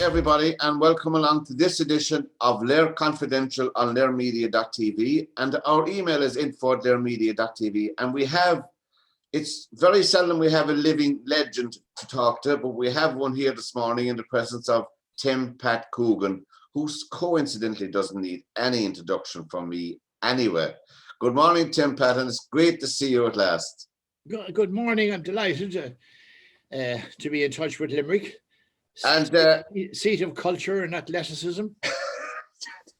everybody, and welcome along to this edition of LiR Confidential on LiRmedia.tv. And our email is info@LiRmedia.tv. And it's very seldom we have a living legend to talk to, but we have one here this morning in the presence of Tim Pat Coogan, who coincidentally doesn't need any introduction from me anyway. Good morning, Tim Pat, and it's great to see you at last. Good morning. I'm delighted to be in touch with Limerick. And seat of culture and athleticism.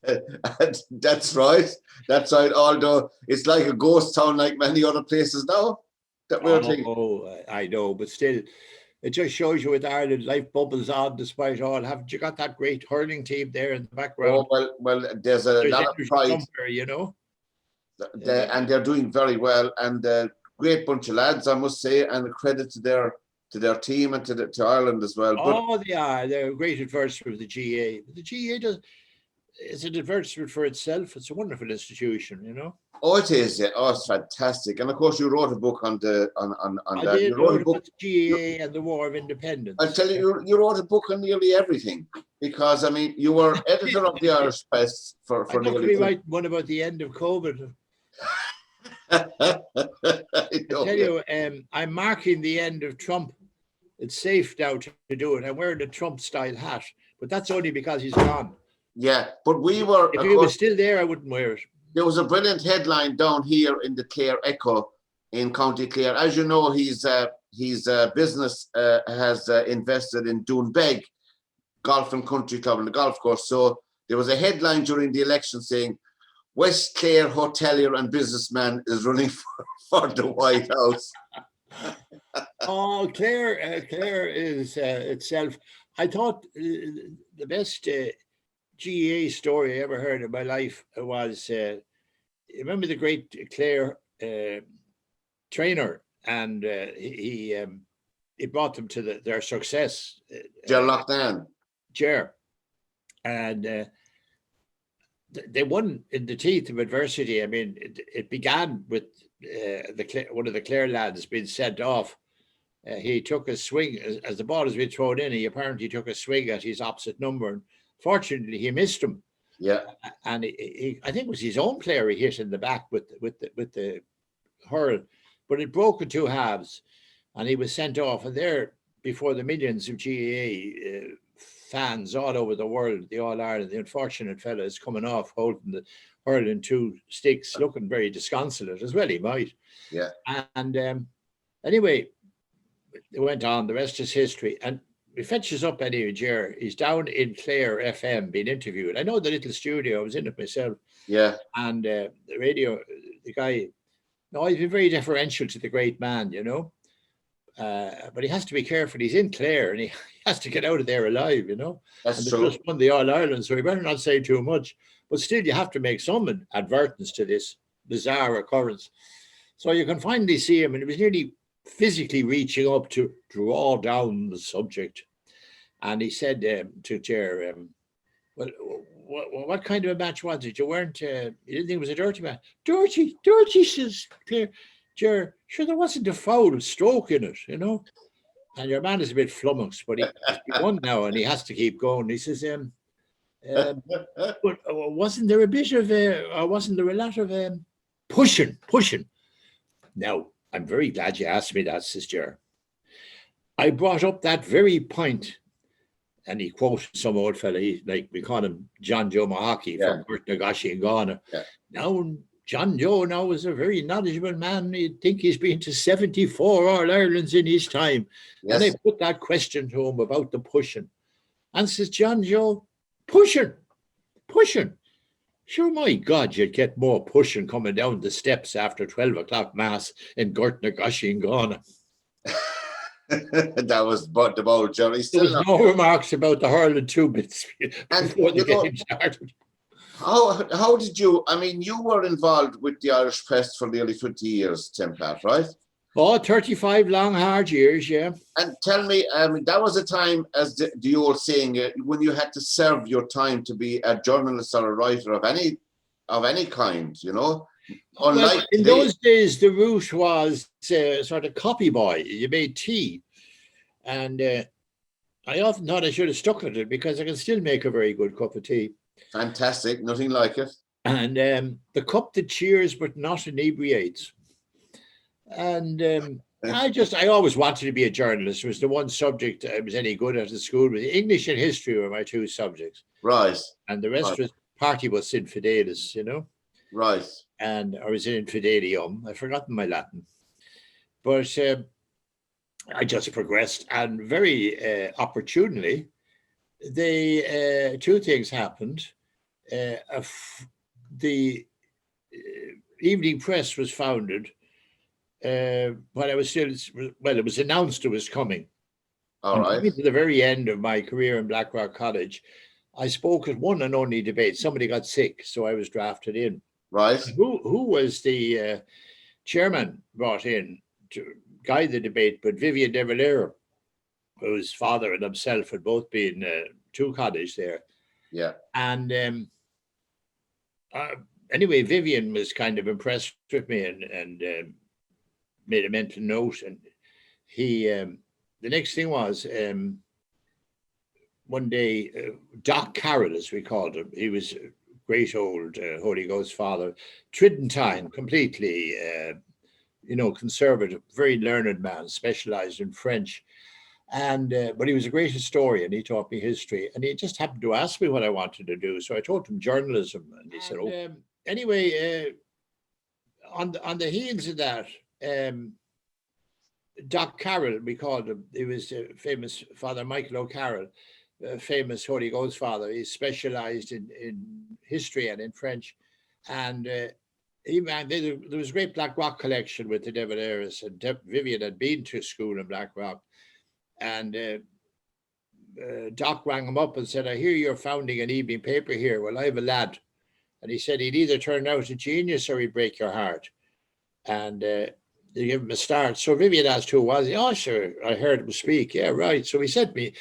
And that's right. That's right. Although it's like a ghost town, like many other places now. That we're thinking. Oh, I know, but still, it just shows you with Ireland, life bubbles on despite all. Haven't you got that great hurling team there in the background? Oh well, there's a lot of pride, you know. And they're doing very well, and great bunch of lads, I must say, and a credit to their team and to Ireland as well. Oh, they are. They're a great advertisement for the GA. The GA it's an advertisement for itself. It's a wonderful institution, you know. Oh, it is. Yeah. Oh, it's fantastic. And of course, you wrote a book on that. You wrote a book about the GA and the War of Independence. I tell you wrote a book on nearly everything, because I mean, you were editor of the Irish Press for I nearly. I write one about the end of COVID. I tell you, I'm marking the end of Trump. It's safe now to do it. I'm wearing a Trump style hat, but that's only because he's gone. Yeah, but we were. If he was still there, I wouldn't wear it. There was a brilliant headline down here in the Clare Echo in County Clare. As you know, his business has invested in Doonbeg Golf and Country Club and the golf course. So there was a headline during the election saying, West Clare hotelier and businessman is running for the White House. Oh, Clare is itself. I thought the best GAA story I ever heard in my life was, remember the great Clare trainer, and he brought them to their success. Ger Loughnane. Ger. And they won in the teeth of adversity. I mean, it began with one of the Clare lads being sent off. He took a swing as the ball has been thrown in. He apparently took a swing at his opposite number, and fortunately he missed him. Yeah, and I think it was his own player he hit in the back with the hurl, but it broke in two halves, and he was sent off. And there, before the millions of GAA fans all over the world, the All Ireland, the unfortunate fella is coming off holding the hurl in two sticks, looking very disconsolate as well. He might. Yeah. And anyway, it went on. The rest is history. And he fetches up anyway, Ger. He's down in Clare FM being interviewed. I know the little studio. I was in it myself. Yeah. And the radio, the guy, no, he's been very deferential to the great man, you know. But he has to be careful. He's in Clare and he has to get out of there alive, you know. That's true. Just won the All Ireland, so he better not say too much. But still, you have to make some advertence to this bizarre occurrence. So you can finally see him, and it was nearly physically reaching up to draw down the subject. And he said to Ger, well, what kind of a match was it? You didn't think it was a dirty match? Dirty, says Clare. Ger, sure, there wasn't a foul stroke in it, you know. And your man is a bit flummoxed, but he won now and he has to keep going. He says, but wasn't there a bit of, wasn't there a lot of pushing? Now, I'm very glad you asked me that, says Ger. I brought up that very point, and he quoted some old fella, we call him John Joe Mahaki from Nagashi and Ghana. Yeah. Now, John Joe now is a very knowledgeable man. You'd think he's been to 74 All Irelands in his time. Yes. And I put that question to him about the pushing. And says, John Joe, pushing. Sure, my God, you'd get more pushing coming down the steps after 12 o'clock mass in Nagashi and Ghana. That was the ball, Johnny. There was no remarks about the hurling 2 bits before the game started. How did you, I mean, you were involved with the Irish Press for nearly 20 years, Tim Pat, right? Oh, 35 long, hard years, yeah. And tell me, that was a time, as the old saying, when you had to serve your time to be a journalist or a writer of any kind, you know? Well, in those days, the route was sort of copy boy. You made tea. And I often thought I should have stuck at it because I can still make a very good cup of tea. Fantastic. Nothing like it. And the cup that cheers but not inebriates. And I always wanted to be a journalist. It was the one subject I was any good at school. But English and history were my two subjects. Right. And the rest was partibus infidelis, you know. Right. And I was in infidelium. I've forgotten my Latin. But I just progressed, and very opportunely, two things happened. The Evening Press was founded when I was still, well, it was announced it was coming. All right. Coming to the very end of my career in Blackrock College, I spoke at one and only debate. Somebody got sick, so I was drafted in. Right. Who was the chairman brought in to guide the debate? But Vivian de Valera, whose father and himself had both been to college there. Yeah. And anyway, Vivian was kind of impressed with me and made a mental note. And he, the next thing was one day, Doc Carroll, as we called him, he was a great old Holy Ghost father, Tridentine, completely, conservative, very learned man, specialized in French. And but he was a great historian. He taught me history, and he just happened to ask me what I wanted to do. So I told him journalism, and he said, "Oh." Anyway, on the heels of that, Doc Carroll, we called him. He was famous Father Michael O'Carroll, famous Holy Ghost father. He specialized in history and in French, and there was a great Black Rock collection with the De Valeras, and Vivian had been to school in Black Rock. And Doc rang him up and said, "I hear you're founding an evening paper here. Well, I have a lad." And he said he'd either turn out a genius or he'd break your heart. And they gave him a start. So Vivian asked who was he. "Oh, sure, I heard him speak." "Yeah, right." So he sent me,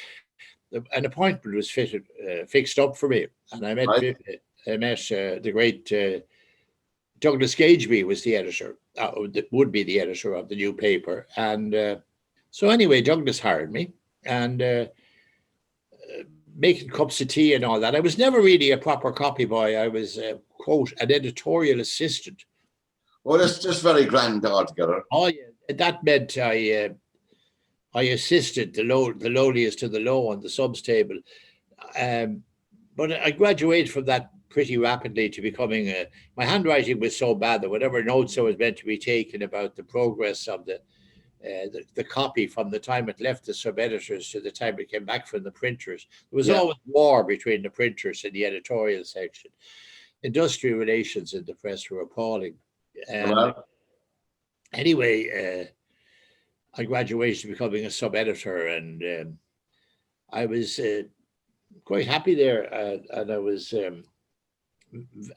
an appointment was fixed up for me. And I met, the great Douglas Gageby was the editor, would be the editor of the new paper. And so anyway, Douglas hired me, and making cups of tea and all that. I was never really a proper copy boy. I was, quote, an editorial assistant. Well, it's just very grand altogether. Oh, yeah. That meant I assisted the lowliest of the low on the subs table. But I graduated from that pretty rapidly to becoming my handwriting was so bad that whatever notes I was meant to be taken about the progress of the copy from the time it left the sub-editors to the time it came back from the printers. There was always war between the printers and the editorial section. Industrial relations in the press were appalling. And anyway, I graduated to becoming a sub-editor, and I was quite happy there. And I was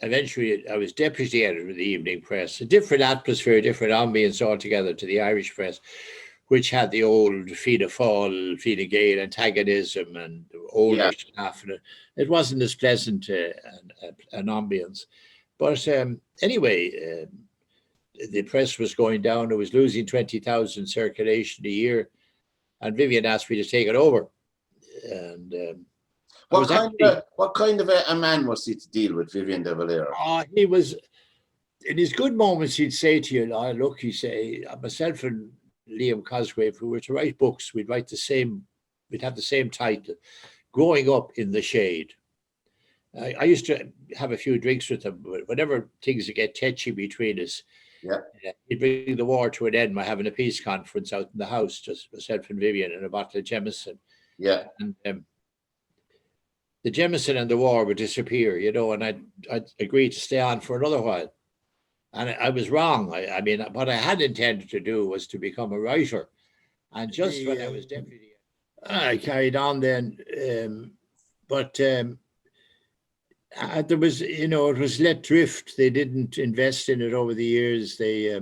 eventually I was deputy editor of the Evening Press, a different atmosphere, different ambience altogether to the Irish press, which had the old Fianna Fáil, Fine Gael antagonism and older staff. And it wasn't as pleasant an ambience. But anyway, the press was going down. It was losing 20,000 circulation a year. And Vivian asked me to take it over. And what kind of a man was he to deal with, Vivian de Valera? He was, in his good moments, he'd say to you, "Look," he'd say, myself and Liam Cosgrave, who were to write books, we'd have the same title, Growing Up in the Shade. I used to have a few drinks with him, but whenever things would get touchy between us, he'd bring the war to an end by having a peace conference out in the house, just myself and Vivian and a bottle of Jameson. Yeah. And the Jameson and the war would disappear, and I'd agreed to stay on for another while. And I was wrong. I mean, what I had intended to do was to become a writer. And just when I was deputy, I carried on then. But there was, it was let drift. They didn't invest in it over the years. They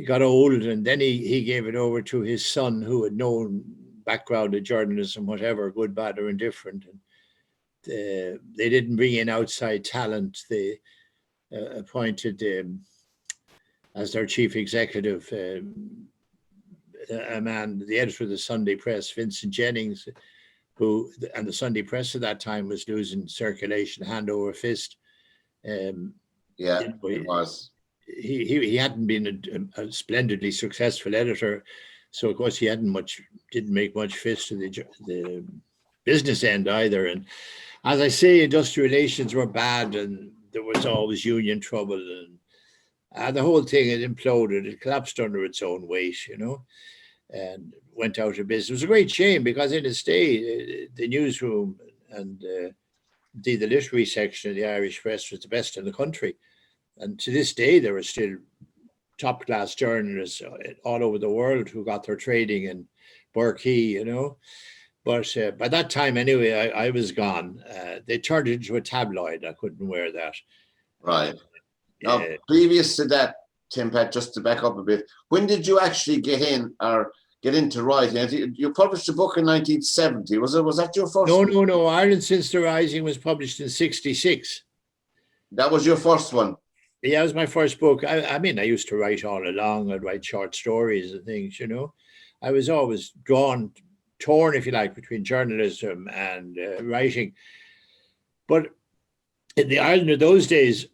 got old, and then he gave it over to his son, who had known background in journalism, whatever, good, bad, or indifferent. And they didn't bring in outside talent. They appointed as their chief executive a man, the editor of the Sunday Press, Vincent Jennings, and the Sunday Press at that time was losing circulation hand over fist. Yeah, it was. He hadn't been a splendidly successful editor, so of course he didn't make much fist to the business end either. And as I say, industrial relations were bad, and there was always union trouble, and the whole thing had imploded. It collapsed under its own weight, and went out of business. It was a great shame because in its day, the newsroom and the literary section of the Irish Press was the best in the country. And to this day, there are still top-class journalists all over the world who got their training in Burkey, But by that time, anyway, I was gone. They turned it into a tabloid. I couldn't wear that. Right. Now, previous to that, Tim Pat, just to back up a bit, when did you actually get into writing? You published a book in 1970. Was that your first? No. Ireland Since the Rising was published in 1966. That was your first one? Yeah, it was my first book. I mean, I used to write all along. I'd write short stories and things, I was always torn, if you like, between journalism and writing. But in the Ireland of those days,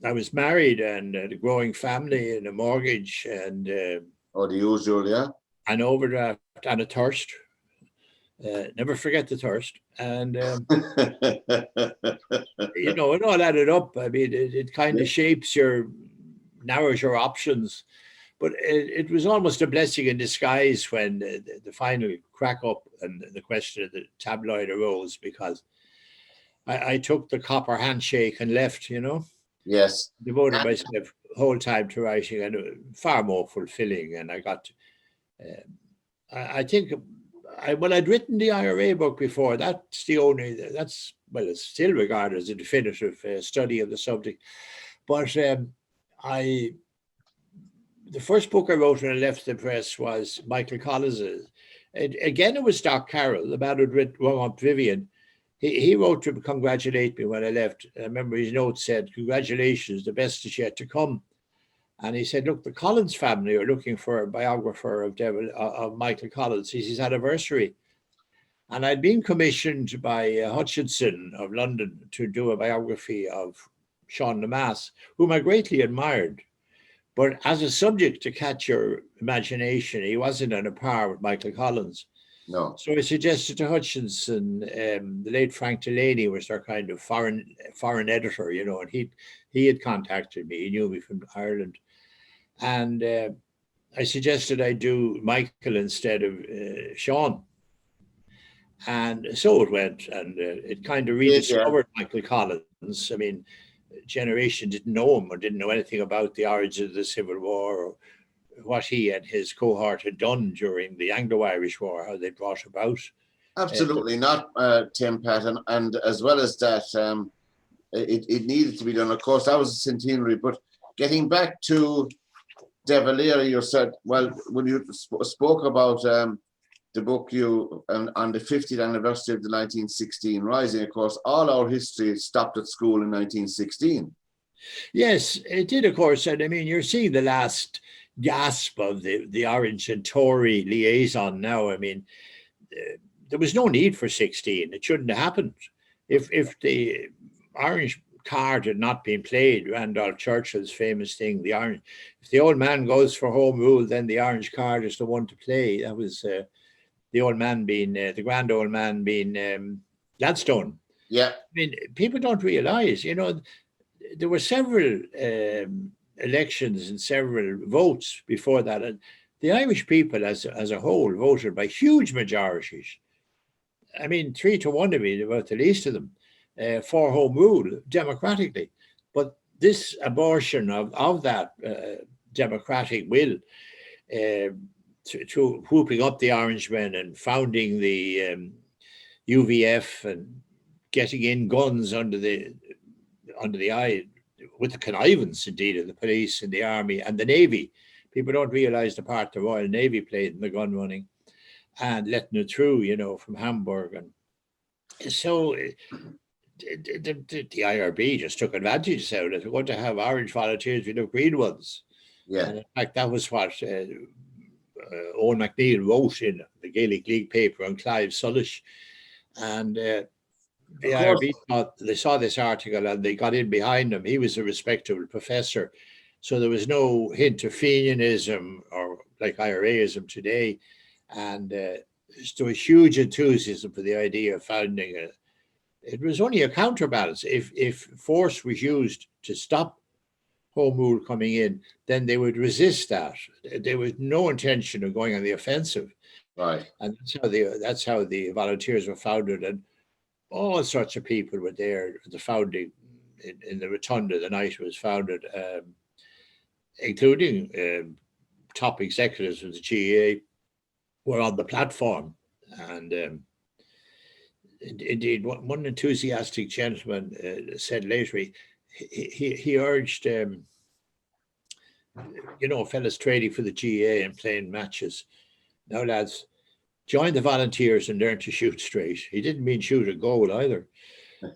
I was married and had a growing family and a mortgage and the usual, yeah. An overdraft and a thirst. Never forget the thirst. And it all added up. I mean, it kind of narrows your options. But it was almost a blessing in disguise when the final crack up and the question of the tabloid arose, because I took the copper handshake and left, Yes. Devoted myself whole time to writing, and far more fulfilling. And I got, I think, I'd written the IRA book before. It's still regarded as a definitive study of the subject. But the first book I wrote when I left the press was Michael Collins's. Again, it was Doc Carroll, the man who'd written up Vivian. He wrote to congratulate me when I left. I remember his note said, "Congratulations, the best is yet to come." And he said, "Look, the Collins family are looking for a biographer of Michael Collins. It's his anniversary." And I'd been commissioned by Hutchinson of London to do a biography of Sean Lemass, whom I greatly admired. But as a subject to catch your imagination, he wasn't on a par with Michael Collins. No. So I suggested to Hutchinson, the late Frank Delaney was their kind of foreign editor, and he had contacted me. He knew me from Ireland. And I suggested I do Michael instead of Sean. And so it went, and it kind of rediscovered Michael Collins. I mean, generation didn't know him or didn't know anything about the origins of the Civil War or what he and his cohort had done during the Anglo-Irish War, how they brought about. Absolutely not, Tim Pat, and as well as that, it needed to be done. Of course, that was a centenary, but getting back to De Valera, you said, well, when you spoke about the book on the 50th anniversary of the 1916 Rising, of course, all our history stopped at school in 1916. Yes, it did, of course. And I mean, you're seeing the last gasp of the Orange and Tory liaison now. I mean, there was no need for 16. It shouldn't have happened. If the Orange card had not been played, Randolph Churchill's famous thing, if the old man goes for home rule, then the orange card is the one to play. That was the old man being, the grand old man being Gladstone. Yeah. I mean, people don't realize, there were several elections and several votes before that. And the Irish people as a whole voted by huge majorities. I mean, 3-1 to me, about the least of them, for home rule democratically. But this abortion of that democratic will to whooping up the Orangemen and founding the UVF and getting in guns under the eye, with the connivance, indeed, of the police and the army and the Navy. People don't realize the part the Royal Navy played in the gun running and letting it through, from Hamburg. And so the IRB just took advantage of it. They're going to have orange volunteers, we have green ones. Yeah. And in fact, that was what Owen McNeill wrote in the Gaelic League paper on Clive Sullish, and the IRB thought they saw this article and they got in behind him. He was a respectable professor, so there was no hint of Fenianism or like IRAism today, and there was huge enthusiasm for the idea of founding a. It was only a counterbalance. If force was used to stop Home Rule coming in, then they would resist that. There was no intention of going on the offensive. Right. And that's how the volunteers were founded, and all sorts of people were there at the founding in the rotunda the night it was founded, including top executives of the GAA were on the platform. And indeed, one enthusiastic gentleman said later, he urged, fellas trading for the GAA and playing matches, now lads, join the volunteers and learn to shoot straight. He didn't mean shoot a goal either.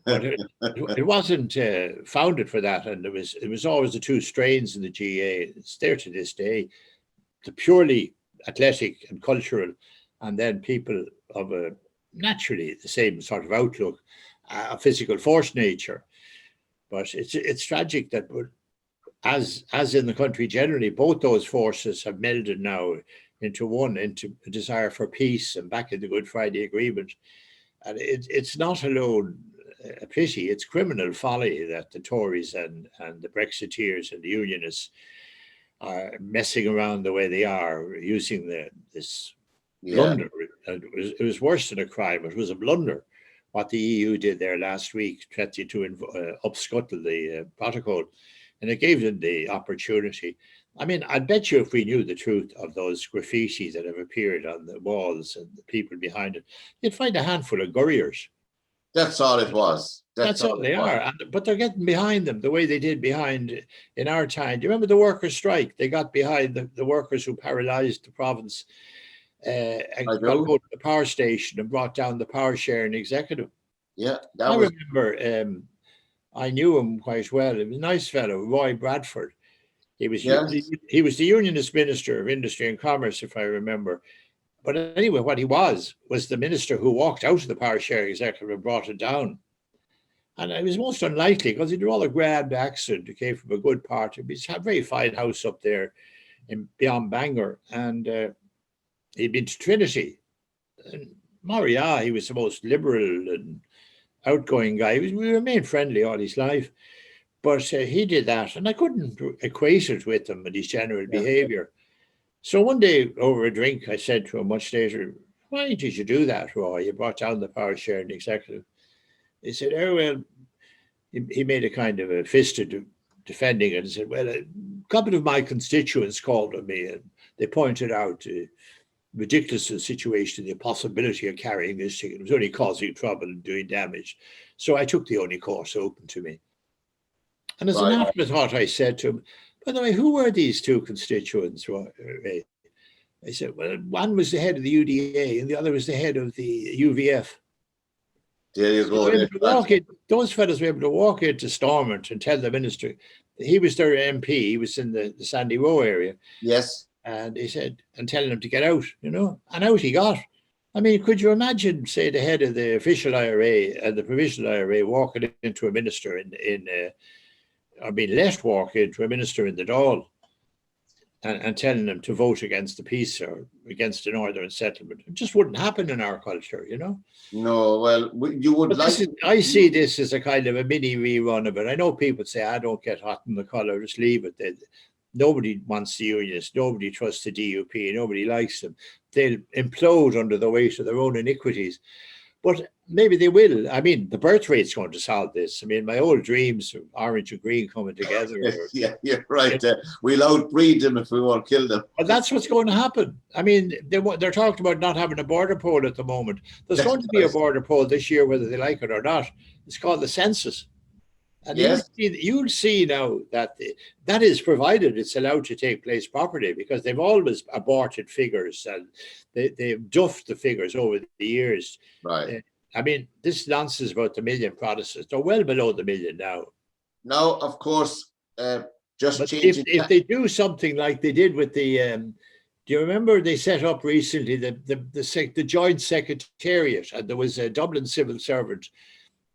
But it wasn't founded for that, and it was always the two strains in the GAA. It's there to this day, the purely athletic and cultural, and then people of a naturally the same sort of outlook, a physical force nature. But it's tragic that, as in the country generally, both those forces have melded now into a desire for peace and back in the Good Friday Agreement. And it's not alone a pity, it's criminal folly that the Tories and the Brexiteers and the Unionists are messing around the way they are, using this blunder. It was worse than a crime, it was a blunder. What the EU did there last week, threatening to upscuttle the protocol, and it gave them the opportunity. I mean, I bet you if we knew the truth of those graffiti that have appeared on the walls and the people behind it, you'd find a handful of gurriers. That's all it was. That's all they are. But they're getting behind them the way they did behind in our time. Do you remember the workers' strike? They got behind the workers who paralyzed the province and got to go to the power station and brought down the power sharing executive. Yeah, remember. I knew him quite well. He was a nice fellow, Roy Bradford. He was the Unionist Minister of Industry and Commerce, if I remember. But anyway, what he was the minister who walked out of the power sharing executive and brought it down. And it was most unlikely because he did all a grand accent. He came from a good part. He's had a very fine house up there beyond Bangor. And he'd been to Trinity. And Moria, he was the most liberal and outgoing guy. We remained friendly all his life. But he did that. And I couldn't equate it with him and his general behavior. So one day over a drink, I said to him much later, why did you do that, Roy? You brought down the power sharing executive. He said, oh, well, he made a kind of a fist of defending it and said, well, a couple of my constituents called on me and they pointed out the ridiculous situation, the possibility of carrying this thing. It was only causing trouble and doing damage. So I took the only course open to me. And as an afterthought, I said to him, by the way, who were these two constituents, Ray? I said, well, one was the head of the UDA and the other was the head of the UVF. There you go. Those fellows were able to walk into Stormont and tell the minister, he was their MP, he was in the Sandy Row area. Yes. And he said, and telling him to get out, and out he got. I mean, could you imagine, say, the head of the official IRA and the provisional IRA walking into a minister or being let walk into a minister in the Dáil and telling them to vote against the peace or against the Northern settlement? It just wouldn't happen in our culture, No, well, you would I see this as a kind of a mini rerun of it. I know people say, I don't get hot in the collar, just leave it. Nobody wants the Unionists. Nobody trusts the DUP. Nobody likes them. They'll implode under the weight of their own iniquities. But maybe they will. I mean, the birth rate's going to solve this. I mean, my old dreams of orange and green coming together. Yeah, you're right. We'll outbreed them if we won't kill them. But that's what's going to happen. I mean, they're talking about not having a border poll at the moment. There's going to be a border poll this year, whether they like it or not. It's called the census. And you'll see now that that is provided it's allowed to take place properly, because they've always aborted figures and they've duffed the figures over the years. Right. I mean, this nonsense about the million Protestants, they're well below the million now. Now, of course, if they do something like they did with the, Do you remember they set up recently the joint secretariat, and there was a Dublin civil servant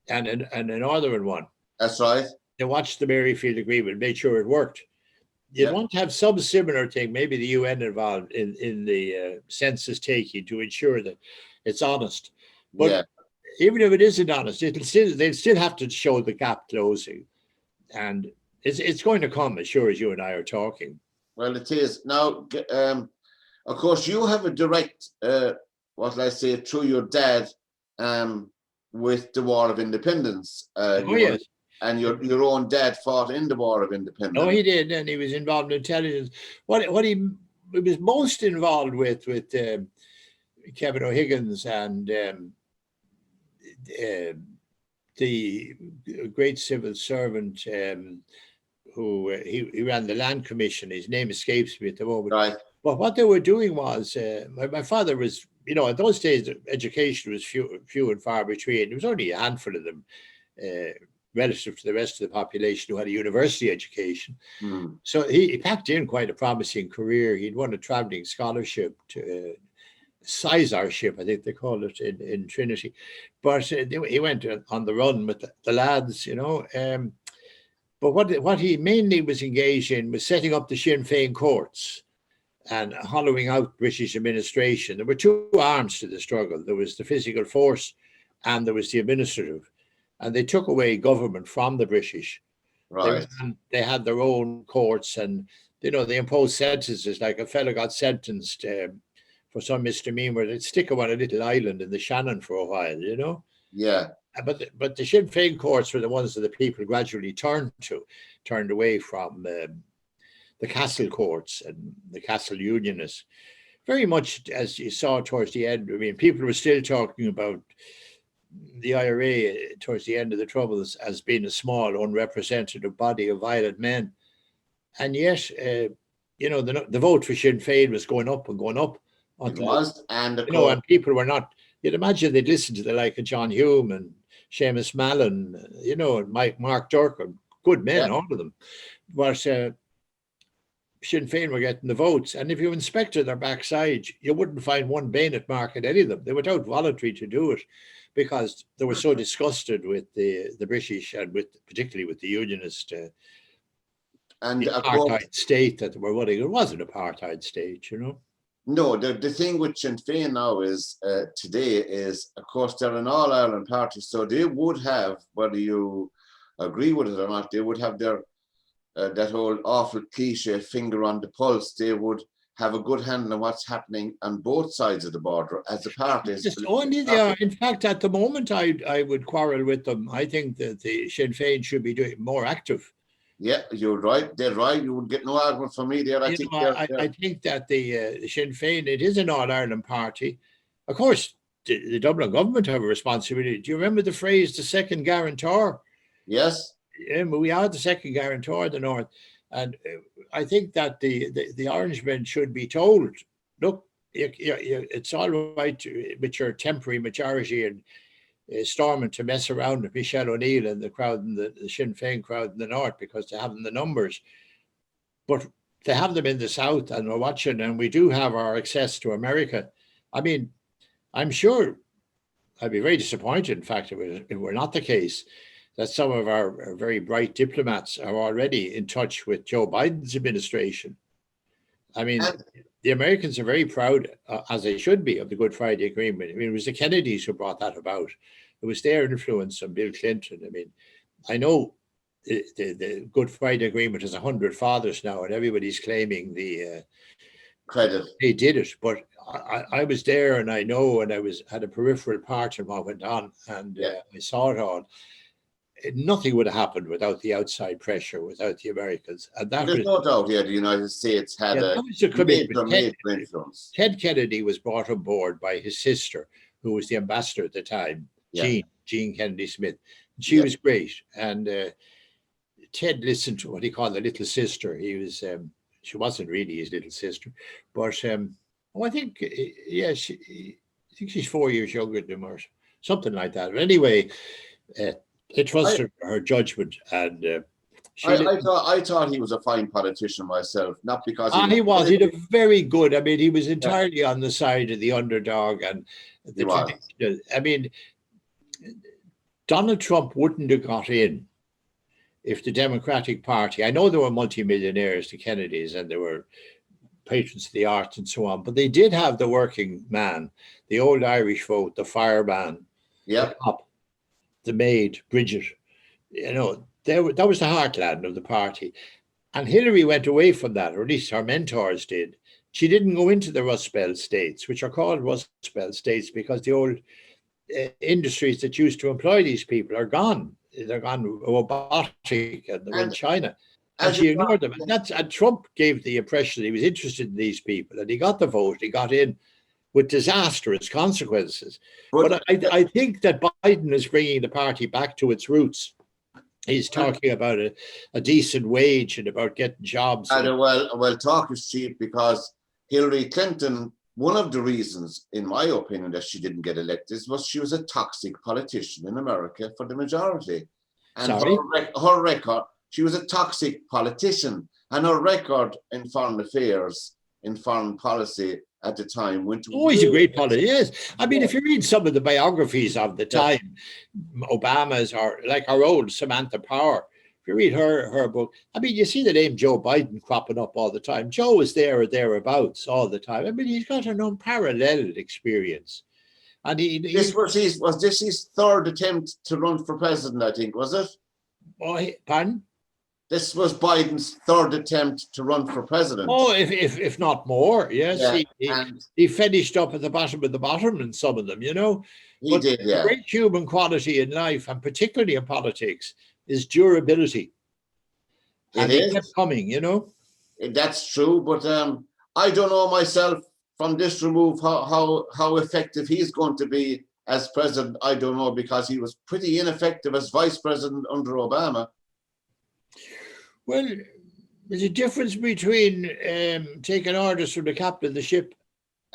and an Northern one. That's right. They watched the Maryfield Agreement, made sure it worked. You'd Yeah. want to have some similar thing, maybe the UN involved in the census taking to ensure that it's honest. But Yeah. even if it isn't honest, they'll still have to show the gap closing, and it's going to come as sure as you and I are talking. Well, it is now. Of course, you have a direct, what I say, through your dad, with the War of Independence. Oh yes. And your own dad fought in the War of Independence. No, he did, and he was involved in intelligence. What he was most involved with Kevin O'Higgins and the great civil servant who he ran the Land Commission. His name escapes me at the moment. Right. But what they were doing was, my father was, at those days, education was few and far between. There was only a handful of them, relative to the rest of the population who had a university education. Mm. So he packed in quite a promising career. He'd won a traveling scholarship to sizarship, I think they call it in Trinity. But he went on the run with the lads, But what he mainly was engaged in was setting up the Sinn Féin courts and hollowing out British administration. There were two arms to the struggle. There was the physical force and there was the administrative. And they took away government from the British. Right. They had their own courts, and they imposed sentences. Like a fellow got sentenced for some misdemeanor, they'd stick him on a little island in the Shannon for a while. Yeah. But the Sinn Féin courts were the ones that the people gradually turned away from the castle courts and the castle unionists. Very much as you saw towards the end. I mean, people were still talking about the IRA towards the end of the Troubles as being a small, unrepresentative body of violent men. And yet, the vote for Sinn Féin was going up and going up. It was, and and people were not. You'd imagine they'd listen to the like of John Hume and Seamus Mallon, and Mark Durkin, good men, all of them. But Sinn Féin were getting the votes, and if you inspected their backside, you wouldn't find one bayonet mark in any of them. They were out voluntary to do it, because they were so disgusted with the British and particularly with the unionist and apartheid state that they were running. It wasn't an apartheid state, No, the thing with Sinn Féin now is today is, of course, they're an all-Ireland party, so they would have, whether you agree with it or not, they would have their that whole awful cliche finger on the pulse. They would have a good handle on what's happening on both sides of the border as a party. Only they are. In fact, at the moment, I would quarrel with them. I think that the Sinn Féin should be doing more active. Yeah, you're right. They're right. You would get no argument from me there. I think that the Sinn Féin, it is an all-Ireland party. Of course, the Dublin government have a responsibility. Do you remember the phrase, the second guarantor? Yes. We are the second guarantor of the North. And I think that the Orangemen should be told, look, it's all right with your temporary majority and storming to mess around with Michelle O'Neill and the crowd and the Sinn Féin crowd in the North because they haven't the numbers. But they have them in the South, and we're watching, and we do have our access to America. I mean, I'm sure I'd be very disappointed, in fact, if it were not the case, that some of our very bright diplomats are already in touch with Joe Biden's administration. I mean, the Americans are very proud, as they should be, of the Good Friday Agreement. I mean, it was the Kennedys who brought that about. It was their influence on Bill Clinton. I mean, I know the Good Friday Agreement has 100 fathers now, and everybody's claiming the credit. They did it, but I was there, and I know, and had a peripheral part in what went on, and I saw it all. Nothing would have happened without the outside pressure, without the Americans. And there's no doubt here the United States had a major influence. Ted Kennedy was brought on board by his sister, who was the ambassador at the time, Jean Kennedy Smith. She was great. And Ted listened to what he called the little sister. She wasn't really his little sister. But I think, I think she's 4 years younger than him or something like that. But anyway, they trusted her judgment, and I thought he was a fine politician myself, not because He was. He did very good. I mean, he was entirely on the side of the underdog and the traditional. I mean, Donald Trump wouldn't have got in if the Democratic Party, I know there were multimillionaires, the Kennedys, and there were patrons of the arts and so on, but they did have the working man, the old Irish vote, the fireman, the cop, the maid, Bridget. You know, that was the heartland of the party. And Hillary went away from that, or at least her mentors did. She didn't go into the Rust Belt states, which are called Rust Belt states because the old industries that used to employ these people are gone. They're gone robotic and they're in China. And she ignored them. And Trump gave the impression that he was interested in these people and he got the vote, he got in with disastrous consequences. But I think that Biden is bringing the party back to its roots. He's talking about a decent wage and about getting jobs. Well, talk is cheap because Hillary Clinton, one of the reasons, in my opinion, that she didn't get elected was she was a toxic politician in America for the majority. And her record, she was a toxic politician, and her record in foreign affairs, in foreign policy at the time went to. Oh, he's a great politician. Yes. I mean, if you read some of the biographies of the time, Obama's or like our old Samantha Power, if you read her book, I mean, you see the name Joe Biden cropping up all the time. Joe is there or thereabouts all the time. I mean, he's got an unparalleled experience. And was this his third attempt to run for president, I think, was it? Oh, pardon? This was Biden's third attempt to run for president. Oh, if not more, yes. Yeah, he finished up at the bottom of the bottom in some of them, you know. He did, yeah. The great human quality in life, and particularly in politics, is durability. And it kept coming, you know. That's true, but I don't know myself from this remove how effective he's going to be as president. I don't know, because he was pretty ineffective as vice president under Obama. Well, there's a difference between taking orders from the captain of the ship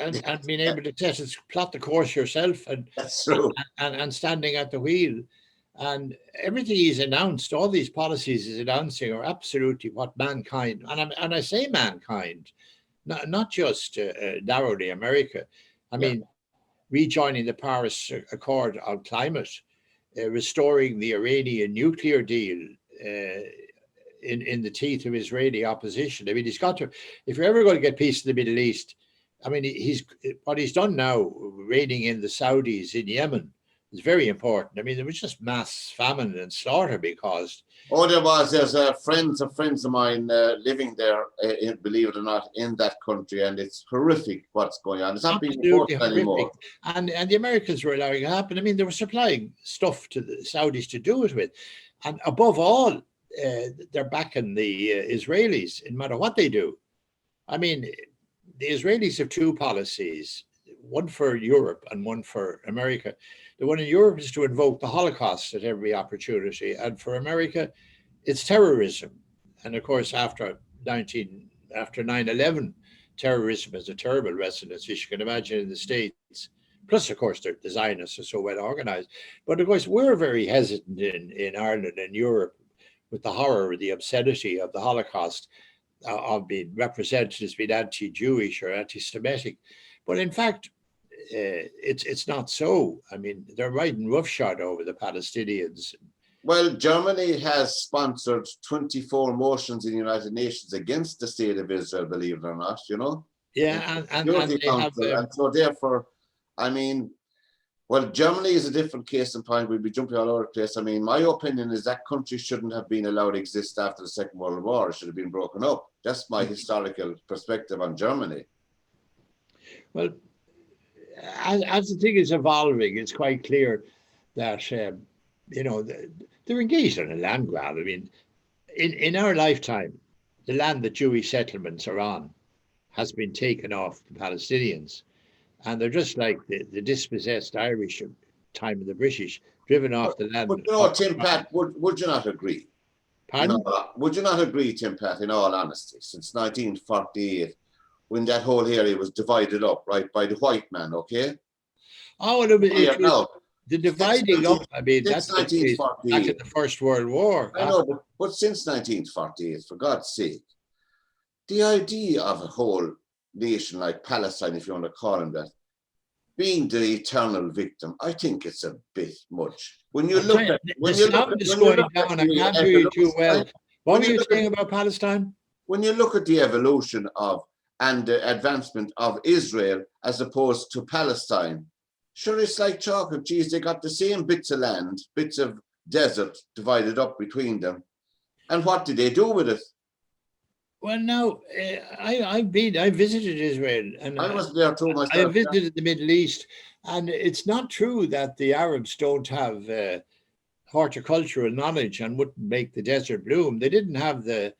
and being able to plot the course yourself that's true. And standing at the wheel. And everything he's announced, all these policies he's announcing are absolutely what mankind, and I say mankind, not just narrowly America. I mean, rejoining the Paris Accord on climate, restoring the Iranian nuclear deal, in the teeth of Israeli opposition. I mean, he's got to, if you're ever going to get peace in the Middle East, I mean, what he's done now, reining in the Saudis in Yemen, is very important. I mean, there was just mass famine and slaughter because. Oh, there's friends of mine living there, believe it or not, in that country, and it's horrific what's going on. It's not being reported anymore. And the Americans were allowing it to happen. I mean, they were supplying stuff to the Saudis to do it with. And above all, they're backing the Israelis, no matter what they do. I mean, the Israelis have two policies, one for Europe and one for America. The one in Europe is to invoke the Holocaust at every opportunity, and for America, it's terrorism. And of course, after 9/11, terrorism has a terrible resonance, as you can imagine, in the States. Plus, of course, the Zionists are so well organized. But of course, we're very hesitant in Ireland and Europe with the horror, the obscenity of the Holocaust, of being represented as being anti-Jewish or anti-Semitic. But in fact, it's not so. I mean, they're riding roughshod over the Palestinians. Well, Germany has sponsored 24 motions in the United Nations against the state of Israel, believe it or not, you know? Yeah, and so therefore, I mean, well, Germany is a different case in point. We'd be jumping all over the place. I mean, my opinion is that country shouldn't have been allowed to exist after the Second World War. It should have been broken up. That's my historical perspective on Germany. Well, as the thing is evolving, it's quite clear that, you know, they're engaged in a land grab. I mean, in our lifetime, the land that Jewish settlements are on has been taken off the Palestinians. And they're just like the dispossessed Irish of time of the British, driven off the land. But you know, Tim Pat, would you not agree? Pardon? Would you not agree, Tim Pat, in all honesty, since 1948, when that whole area was divided up, right, by the white man, okay? Oh, the dividing up, I mean, since that took place back in the First World War. I know, but since 1948, for God's sake, the idea of a whole nation like Palestine, if you want to call them that, being the eternal victim, I think it's a bit much. When you look at the sound is going down, I can't hear you too well. What were you saying about Palestine? When you look at the evolution of and the advancement of Israel as opposed to Palestine, sure, it's like chalk. Geez, they got the same bits of land, bits of desert divided up between them. And what did they do with it? Well, now I visited Israel, and I was there too myself. I visited the Middle East, and it's not true that the Arabs don't have horticultural knowledge and wouldn't make the desert bloom. They didn't have the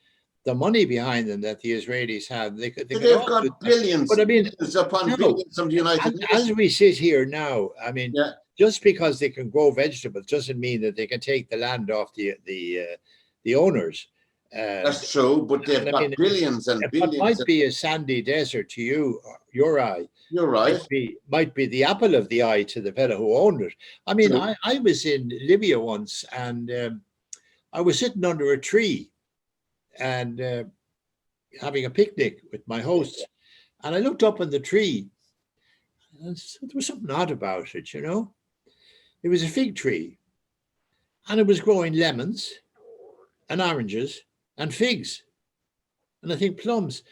money behind them that the Israelis have. They've got billions, but I mean, billions upon billions from the United Nations. As we sit here now, I mean, just because they can grow vegetables doesn't mean that they can take the land off the owners. That's true, but they've got billions and billions. It might be a sandy desert to you, your eye. You're right. Might be the apple of the eye to the fellow who owned it. I mean, I was in Libya once, and I was sitting under a tree and having a picnic with my hosts, and I looked up in the tree, and there was something odd about it, you know. It was a fig tree, and it was growing lemons and oranges and figs, and I think plums.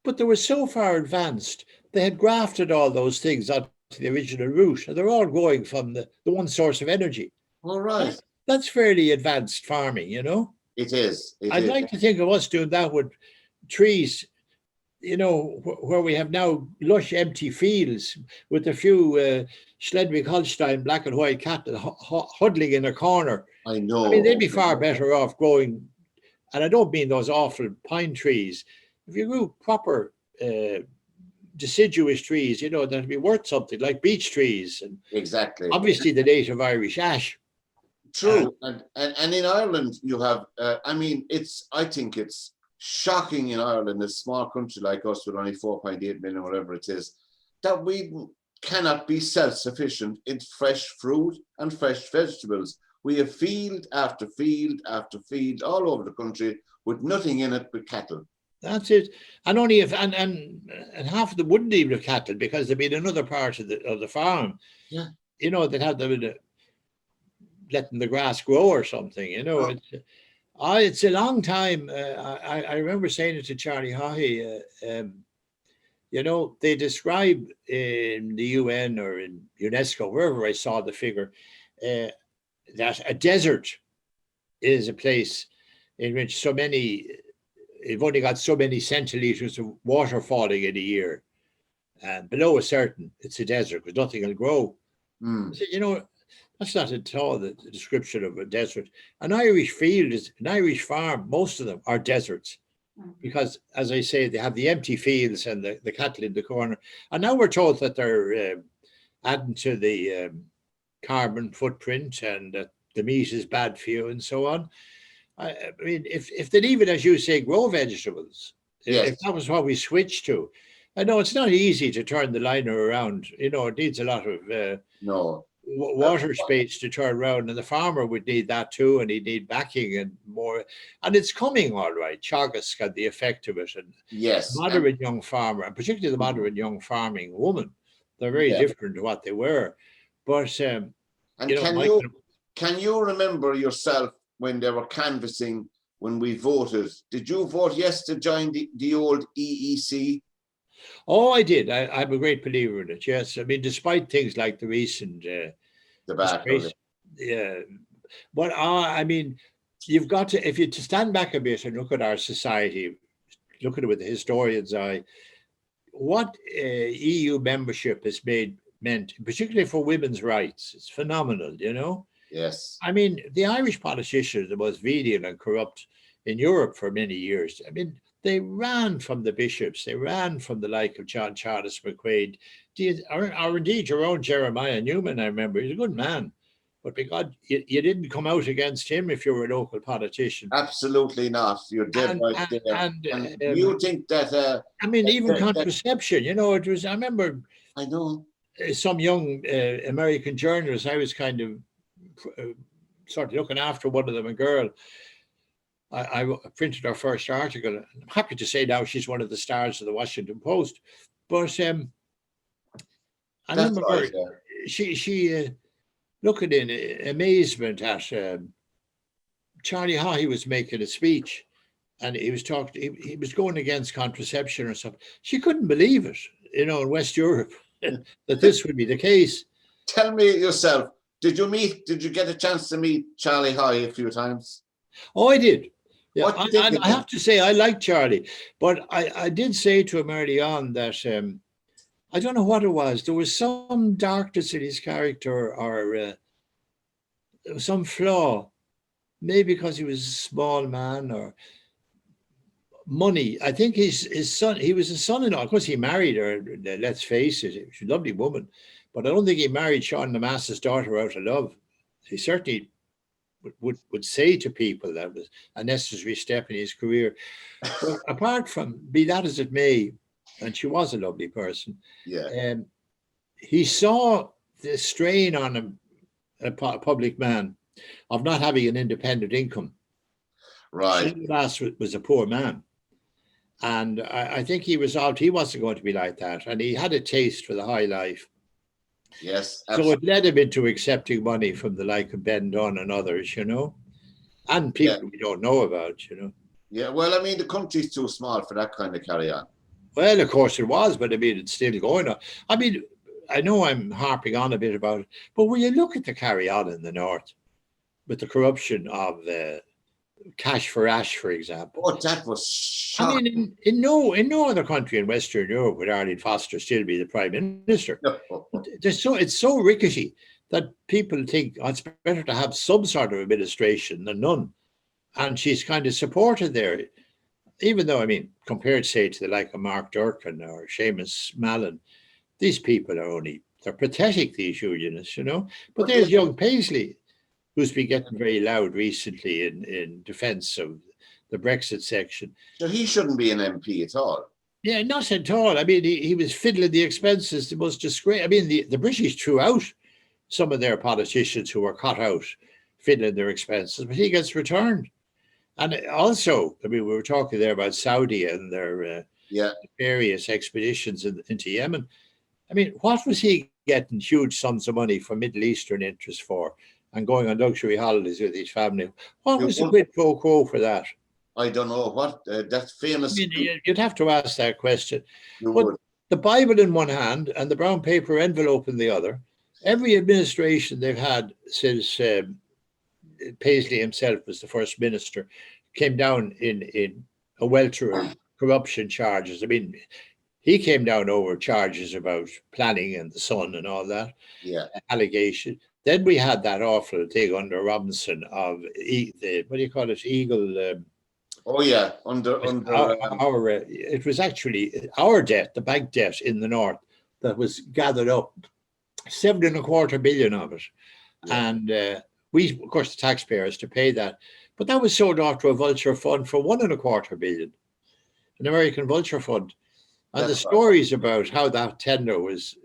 But they were so far advanced, they had grafted all those things onto the original root, and they're all growing from the one source of energy. All right. That's fairly advanced farming, you know. It is. I'd like to think of us doing that with trees, you know, where we have now lush empty fields with a few Schleswig-Holstein black and white cattle huddling in a corner. I know. I mean, they'd be far better off growing, and I don't mean those awful pine trees. If you grew proper deciduous trees, you know, that'd be worth something, like beech trees. And exactly. Obviously, the native Irish ash. True. And in Ireland, you have, I think it's shocking in Ireland, a small country like us with only 4.8 million, whatever it is, that we cannot be self-sufficient in fresh fruit and fresh vegetables. We have field after field after field all over the country with nothing in it but cattle. That's it. And only if and half of them wouldn't even have cattle because they'd be in another part of the farm. Yeah. You know, they'd have them letting the grass grow or something, you know. It's a long time. I remember saying it to Charlie Haughey, you know, they describe in the UN or in UNESCO, wherever I saw the figure, that a desert is a place in which you've only got so many centiliters of water falling in a year. And below a certain, it's a desert because nothing will grow. I said, you know, that's not at all the description of a desert. An Irish field is an Irish farm. Most of them are deserts because, as I say, they have the empty fields and the cattle in the corner. And now we're told that they're adding to the carbon footprint and that the meat is bad for you and so on. I mean, if they'd even, as you say, grow vegetables, if that was what we switched to. I know it's not easy to turn the liner around. You know, it needs a lot of water space to turn around, and the farmer would need that too, and he'd need backing and more. And it's coming all right. Teagasc got the effect of it, and moderate young farmer, and particularly the moderate young farming woman, they're very different to what they were. But and can you remember yourself when they were canvassing when we voted? Did you vote yes to join the old EEC? Oh, I did. I'm a great believer in it. Yes, I mean, despite things like the recent debacle. Yeah, but I mean, you've got to, if you to stand back a bit and look at our society, look at it with the historian's eye, what EU membership has meant, particularly for women's rights. It's phenomenal, you know. Yes. I mean, the Irish politicians, the most venal and corrupt in Europe for many years. I mean, they ran from the bishops. They ran from the like of John Charles McQuaid, or indeed your own Jeremiah Newman. I remember he's a good man, but because you didn't come out against him if you were a local politician. Absolutely not. You're dead right there. And you think that? I mean, even contraception. You know, it was. I remember. I know. some young American journalists, I was kind of sort of looking after one of them, a girl. I printed her first article. I'm happy to say now she's one of the stars of the Washington Post. But I That's remember right. she looking in amazement at Charlie Haughey was making a speech, and he was talking. He was going against contraception or something. She couldn't believe it, in West Europe, that this would be the case. Tell me yourself, did you get a chance to meet Charlie Haughey a few times? Oh, I did. Yeah, What do you think of I him? have to say I like Charlie, but I did say to him early on that I don't know what it was. There was some darkness in his character, or some flaw, maybe because he was a small man, or money. I think his son, he was a son-in-law. Of course, he married her. Let's face it, she's a lovely woman, but I don't think he married Sean Namasa's daughter out of love. He certainly would say to people that was a necessary step in his career. But apart from, be that as it may, and she was a lovely person, Yeah. he saw the strain on him, a public man, of not having an independent income. Right. Sean Glass was a poor man. And I think he resolved he wasn't going to be like that. And he had a taste for the high life. Yes. So it Absolutely. led him into accepting money from the like of Ben Dunn and others, and people we don't know about, Yeah. Well, I mean, the country's too small for that kind of carry on. Well, of course it was, but I mean, it's still going on. I mean, I know I'm harping on a bit about it, but when you look at the carry on in the North with the corruption of Cash for Ash, for example. Oh, that was I shocking. mean, in no other country in Western Europe would Arlene Foster still be the Prime Minister. It's so rickety that people think it's better to have some sort of administration than none. And she's kind of supported there, even though, I mean, compared, say, to the like of Mark Durkan or Seamus Mallon, these people they're pathetic, these unionists, But there's young Paisley, who's been getting very loud recently in defence of the Brexit section. So he shouldn't be an MP at all. Yeah, not at all. I mean, he was fiddling the expenses, the most disgrace. I mean, the British threw out some of their politicians who were caught out fiddling their expenses, but he gets returned. And also, I mean, we were talking there about Saudi and their various expeditions into Yemen. I mean, what was he getting huge sums of money from Middle Eastern interests for, and going on luxury holidays with his family? What was the quid pro quo for that? I don't know what that's famous. I mean, you'd have to ask that question. But the Bible in one hand and the brown paper envelope in the other. Every administration they've had since Paisley himself was the first minister came down in a welter of corruption charges. I mean, he came down over charges about planning and the sun and all that. Yeah. Allegation. Then we had that awful thing under Robinson of what do you call it? Eagle. Oh yeah, under it was actually our debt, the bank debt in the north, that was gathered up, 7.25 billion of it, and we, of course, the taxpayers to pay that, but that was sold off to a vulture fund for 1.25 billion, an American vulture fund, and the stories about how that tender was,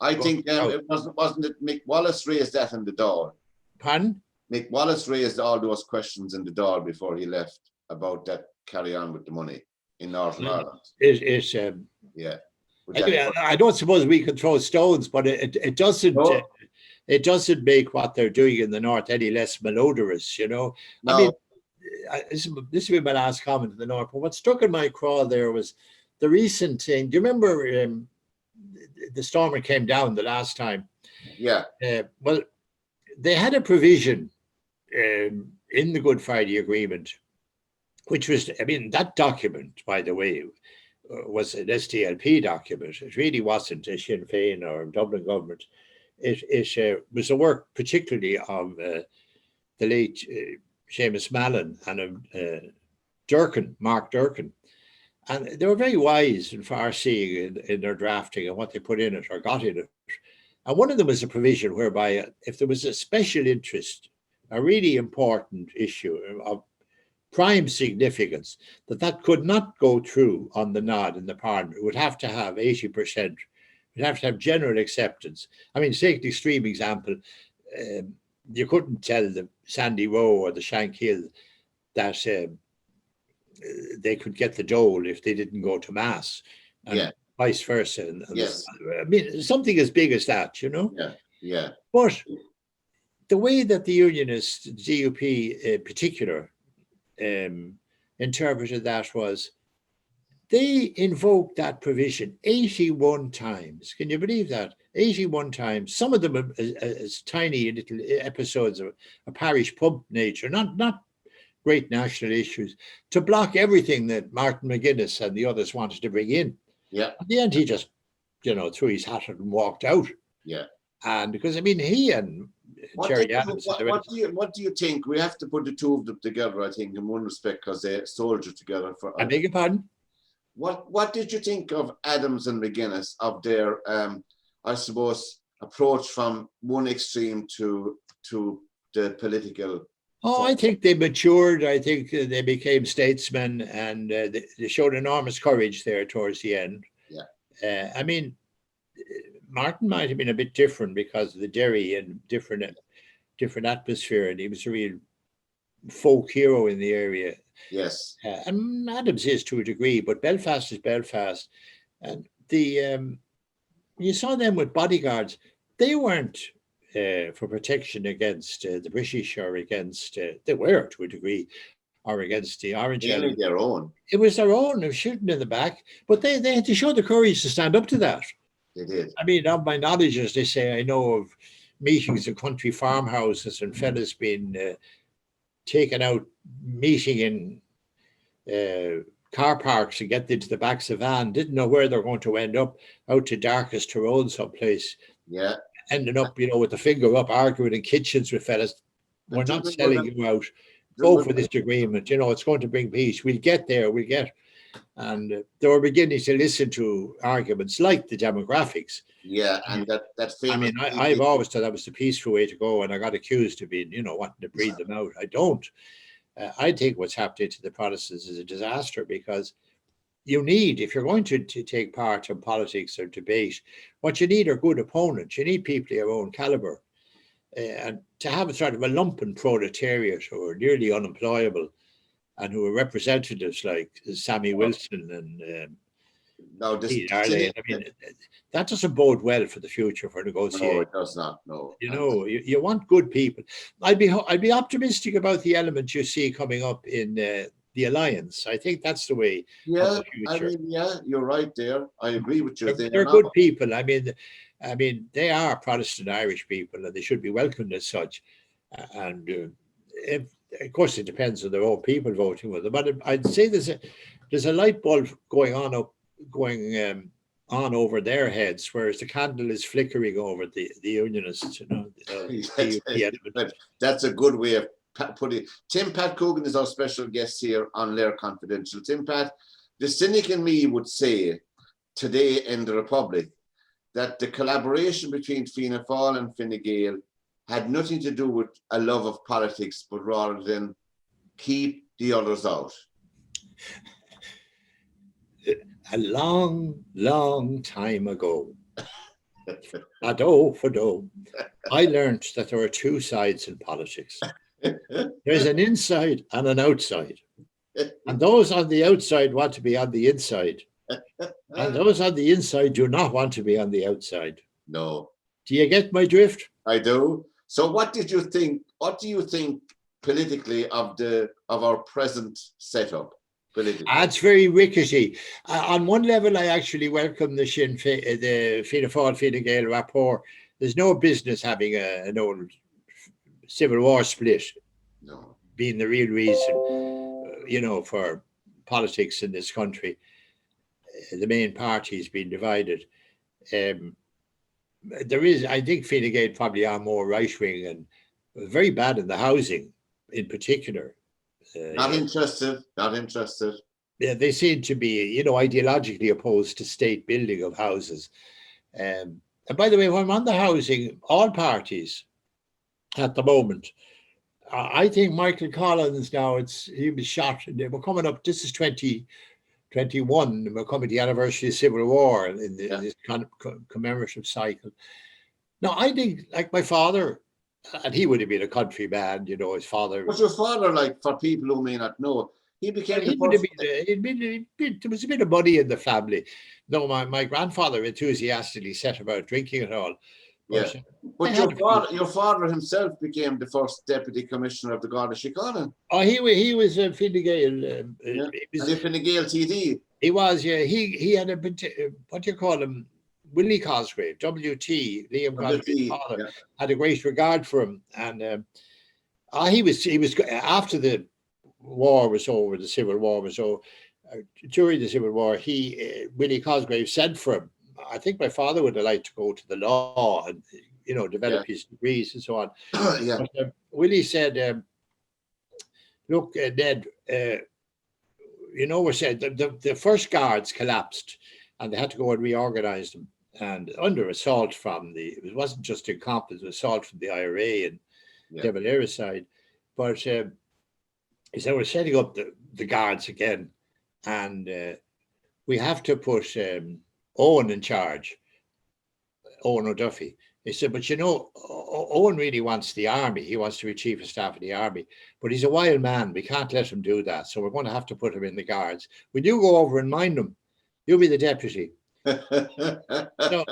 I think it wasn't it Mick Wallace raised that in the Dáil. Pardon? Mick Wallace raised all those questions in the Dáil before he left about that carry on with the money in Northern Ireland. Yeah. I don't suppose we can throw stones, but it doesn't. No. It doesn't make what they're doing in the north any less malodorous, No. I mean, this will be my last comment in the north. But what struck in my craw there was the recent thing. Do you remember the Stormer came down the last time? Yeah. Well, they had a provision in the Good Friday Agreement, which was, I mean, that document, by the way, was an SDLP document. It really wasn't a Sinn Féin or Dublin government. It was a work particularly of the late Seamus Mallon and Mark Durkan. And they were very wise and far-seeing in their drafting and what they put in it or got in it. And one of them was a provision whereby if there was a special interest, a really important issue of prime significance, that could not go through on the nod in the Parliament. It would have to have 80% You'd have to have general acceptance. I mean, take the extreme example. You couldn't tell the Sandy Row or the Shank Hill that they could get the dole if they didn't go to mass, and vice versa. And Yes. I mean, something as big as that, you know. Yeah. But the way that the Unionists, DUP in particular, interpreted that was they invoked that provision 81 times. Can you believe that? 81 times. Some of them as tiny little episodes of a parish pub nature, not great national issues, to block everything that Martin McGuinness and the others wanted to bring in. Yeah. At the end, he just, threw his hat and walked out. Yeah. And because, I mean, he and Jerry Adams. What do you think? We have to put the two of them together, I think, in one respect, because they soldiered together for. I beg your pardon? What did you think of Adams and McGuinness, of their, I suppose, approach from one extreme to the political? Oh, I think they matured. I think they became statesmen, and they showed enormous courage there towards the end. Yeah. I mean, Martin might have been a bit different because of the Derry and different atmosphere, and he was a real folk hero in the area. Yes. And Adams is to a degree, but Belfast is Belfast. And you saw them with bodyguards. They weren't for protection against the British or against, they were to a degree, or against the Orange element. Their own. It was their own. They were shooting in the back, but they had to show the courage to stand up to that. They did. I mean, of my knowledge, as they say, I know of meetings in country farmhouses and fellas being taken out meeting in car parks and get into the backs of van, didn't know where they're going to end up, out to darkest Tyrone someplace. Yeah. Ending up, with the finger up, arguing in kitchens with fellas. We're not selling you out. Go for this agreement. It's going to bring peace. We'll get there. We'll get. And they were beginning to listen to arguments like the demographics. Yeah, and that famous. I mean, I've always thought that was the peaceful way to go, and I got accused of being, wanting to breed them out. I don't. I think what's happening to the Protestants is a disaster, because you need, if you're going to take part in politics or debate, what you need are good opponents. You need people of your own caliber. And to have a sort of a lumpen proletariat who are nearly unemployable and who are representatives like Sammy Wilson and Pete Arley, I mean, that doesn't bode well for the future for negotiating. No, it does not. No. You want good people. I'd be optimistic about the element you see coming up in the alliance. I think that's the way. Yeah, I mean, you're right there. I agree with you. They're good people. I mean, they are Protestant Irish people, and they should be welcomed as such. And of course, it depends on their own people voting with them. But I'd say there's a light bulb going on over their heads, whereas the candle is flickering over the Unionists. That's a good way of putting it. Tim Pat Coogan is our special guest here on LiR Confidential. Tim Pat, the cynic in me would say today in the Republic that the collaboration between Fianna Fáil and Fine Gael had nothing to do with a love of politics, but rather than keep the others out. A long, long time ago, I learned that there are two sides in politics. There's an inside and an outside. And those on the outside want to be on the inside. And those on the inside do not want to be on the outside. No. Do you get my drift? I do. So what do you think politically of our present setup? It's very rickety. On one level, I actually welcome the Fianna Fáil Fine Gael rapport. There's no business having an old Civil War split, being the real reason, for politics in this country. The main parties being divided. I think Fine Gael probably are more right wing and very bad in the housing, in particular. Not interested. Yeah, they seem to be, ideologically opposed to state building of houses. And by the way, when I'm on the housing, all parties at the moment, I think Michael Collins now, he was shot. They were coming up. This is 20 21, we're coming to the anniversary of the Civil War in Yeah. this kind of commemorative cycle. Now, I think, like my father, and he would have been a country man, you know, his father. What's your father like, for people who may not know? He became He the would have first. there was a bit of money in the family. No, my grandfather enthusiastically set about drinking it all. Yeah. But But I had your father himself became the first deputy commissioner of the Garda Síochána. oh, he was a Fine Gael. Yeah. He And was, if in the Gael TD. he was, yeah. He had a what do you call him? Willie Cosgrave, WT, Liam Cosgrave's father, Yeah. had a great regard for him, and he was after the war was over, the Civil War was over. During the Civil War, Willie Cosgrave sent for him. I think my father would have liked to go to the law and, you know, develop his degrees and so on. Yeah. But Willie said, "Look, Ned, you know, we said the first guards collapsed, and they had to go and reorganize them, and under assault from it wasn't just incompetent, it was assault from the IRA and De Valera's side, but." He said, we're setting up the guards again, and we have to put Owen in charge, Owen O'Duffy. He said, but you know, Owen really wants the army. He wants to be chief of staff of the army, but he's a wild man. We can't let him do that. So we're going to have to put him in the guards. When you go over and mind him, you'll be the deputy. So,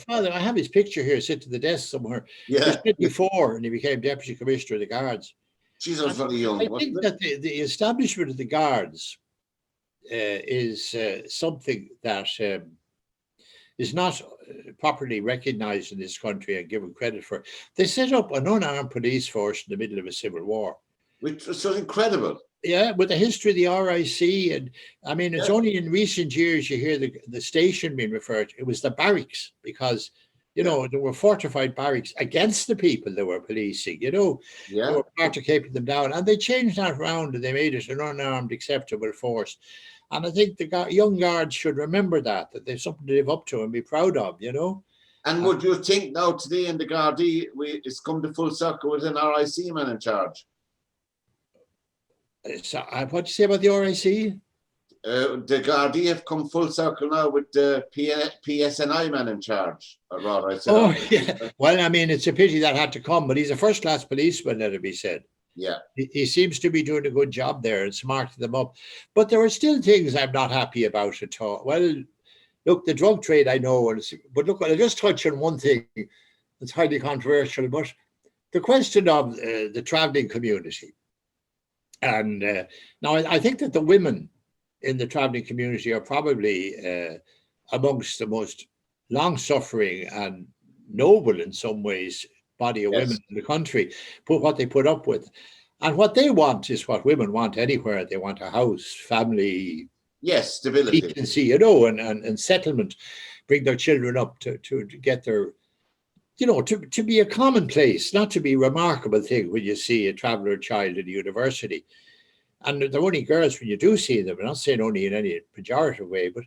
father, I have his picture here, sit to the desk somewhere. Yeah. He was 54 and he became deputy commissioner of the guards. She's very young. I think that the establishment of the guards is something that is not properly recognized in this country and given credit for. They set up an unarmed police force in the middle of a civil war. Which was so incredible. Yeah, with the history of the RIC, and I mean, it's only in recent years you hear the station being referred to. It was the barracks, because you know, there were fortified barracks against the people they were policing, you know. They were part of keeping them down. And they changed that around and they made it an unarmed, acceptable force. And I think the young guards should remember that they've something to live up to and be proud of, you know. And would you think now today in the Gardaí, it's come to full circle with an RIC man in charge? So, what do you say about the RIC? The Gardaí have come full circle now with the PSNI man in charge. Yeah. Well, I mean, it's a pity that had to come, but he's a first-class policeman, let it be said. Yeah. He seems to be doing a good job there and smarting them up. But there are still things I'm not happy about at all. Well, look, the drug trade, I know, but look, I'll just touch on one thing that's highly controversial, but the question of the traveling community. And now I think that the women in the traveling community are probably amongst the most long-suffering and noble in some ways body of women in the country, but what they put up with. And what they want is what women want anywhere. They want a house, family, stability, decency, you know, and settlement, bring their children up to get their, you know, to be a commonplace, not to be a remarkable thing when you see a traveller child in a university. And they're only girls when you do see them. I'm not saying only in any pejorative way, but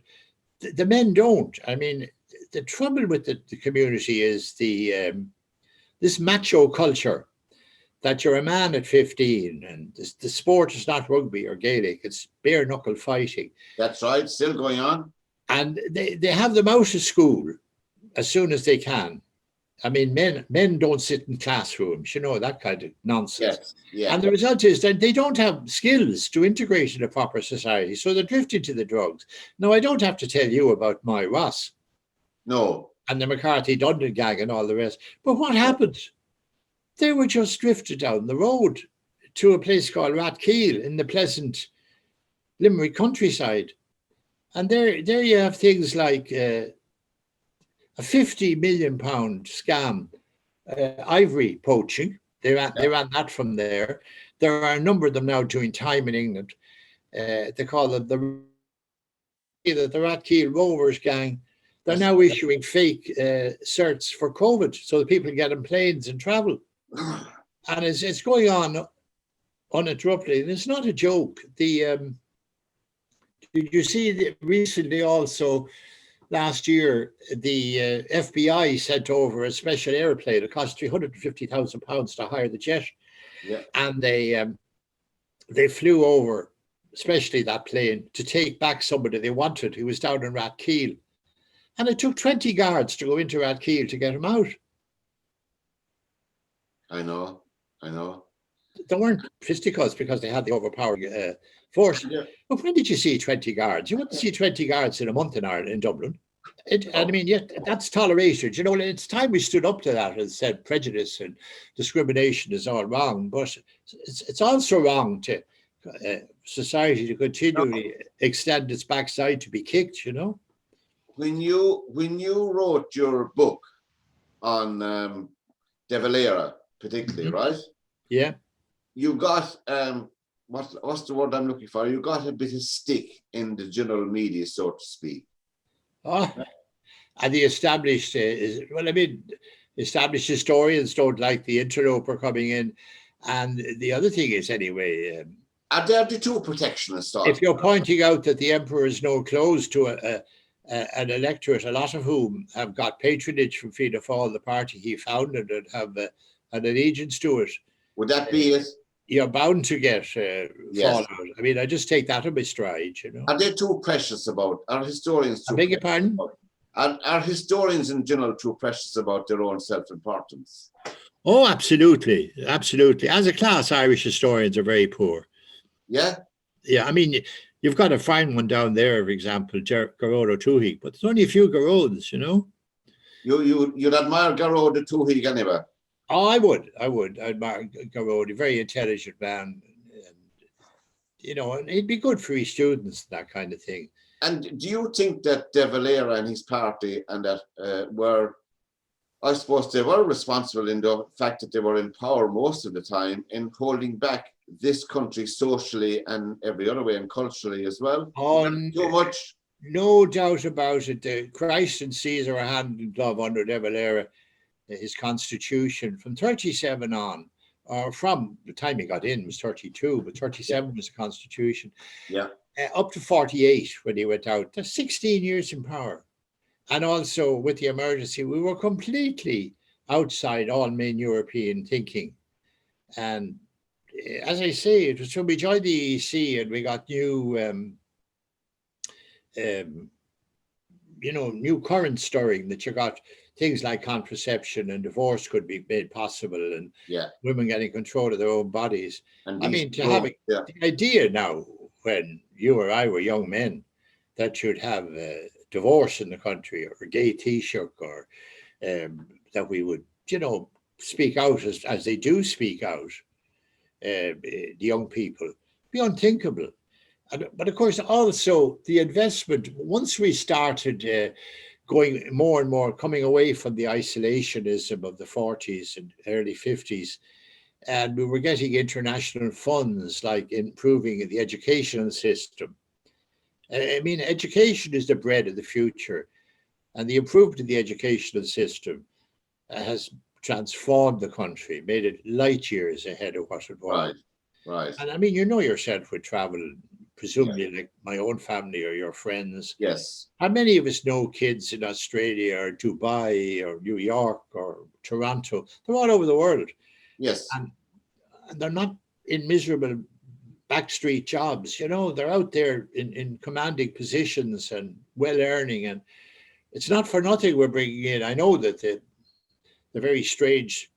the men don't. I mean, the trouble with the community is this macho culture that you're a man at 15 and the sport is not rugby or Gaelic, it's bare knuckle fighting. That's right, still going on. And they have them out of school as soon as they can. I mean, men don't sit in classrooms, you know, that kind of nonsense. And the result is that they don't have skills to integrate in a proper society. So they're drifted to the drugs. Now, I don't have to tell you about my Ross. No. And the McCarthy Dundon gang and all the rest. But what happened? They were just drifted down the road to a place called Rathkeil in the pleasant Limerick countryside. And there you have things like a £50 million scam, ivory poaching. They ran that from there. There are a number of them now doing time in England. They call them the Rathkeil Rovers gang. They're now issuing fake certs for COVID so that people can get on planes and travel. And it's going on uninterrupted. And it's not a joke. Did you see recently also, last year, the FBI sent over a special airplane. It cost £350,000 to hire the jet. And they flew over especially that plane, to take back somebody they wanted who was down in Rathkeale. And it took 20 guards to go into Rathkeale to get him out. I know. They weren't fisticuffs because they had the overpowering force. Yeah. But when did you see 20 guards? You wouldn't see 20 guards in a month in Ireland, in Dublin. And I mean, yet that's tolerated. You know, it's time we stood up to that and said prejudice and discrimination is all wrong. But it's also wrong to society to continually extend its backside to be kicked, you know. When you wrote your book on De Valera, particularly, right? Yeah. You got what's the word I'm looking for? You got a bit of stick in the general media, so to speak. Oh, and the established, established historians don't like the interloper coming in. And the other thing is, anyway, are there the two protectionists? If you're pointing out that the emperor is no close to an electorate, a lot of whom have got patronage from Fianna Fáil, the party he founded, and have an allegiance to it. Would that be it? You're bound to get fallout. I mean, I just take that in my stride, you know. Are they too precious about, are historians too I beg your pardon? Are historians in general too precious about their own self-importance? Oh, absolutely. Absolutely. As a class, Irish historians are very poor. Yeah? Yeah, I mean, you've got a fine one down there, for example, Garrod O'Toohig, but there's only a few Garrods, you know. You'd admire Garrod O'Toohig anyway. Oh, I would. I'd admire Garrod, a very intelligent man. And, you know, and he'd be good for his students, that kind of thing. And do you think that De Valera and his party and that were, I suppose they were responsible in the fact that they were in power most of the time in holding back this country socially and every other way and culturally as well? Too much? No doubt about it. Christ and Caesar are hand in glove under De Valera. His constitution from 37 on, or from the time he got in was 32, but 37 was the constitution. Yeah. Up to 48 when he went out. That's 16 years in power. And also with the emergency, we were completely outside all main European thinking. And as I say, it was when we joined the EEC and we got new, new currents stirring, that you got things like contraception and divorce could be made possible, and women getting control of their own bodies. And I mean, to have the idea now, when you or I were young men, that you'd have divorce in the country, or gay Taoiseach, or that we would, you know, speak out as they do speak out, the young people, be unthinkable. But of course, also the investment, once we started going more and more, coming away from the isolationism of the 40s and early 50s, and we were getting international funds like improving the educational system. I mean, education is the bread of the future, and the improvement of the educational system has transformed the country, made it light years ahead of what it was. Right. And I mean, you know yourself with travel, presumably like my own family or your friends. Yes. How many of us know kids in Australia or Dubai or New York or Toronto? They're all over the world. Yes. And they're not in miserable backstreet jobs, you know, they're out there in commanding positions and well earning. And it's not for nothing we're bringing in. I know that the very strange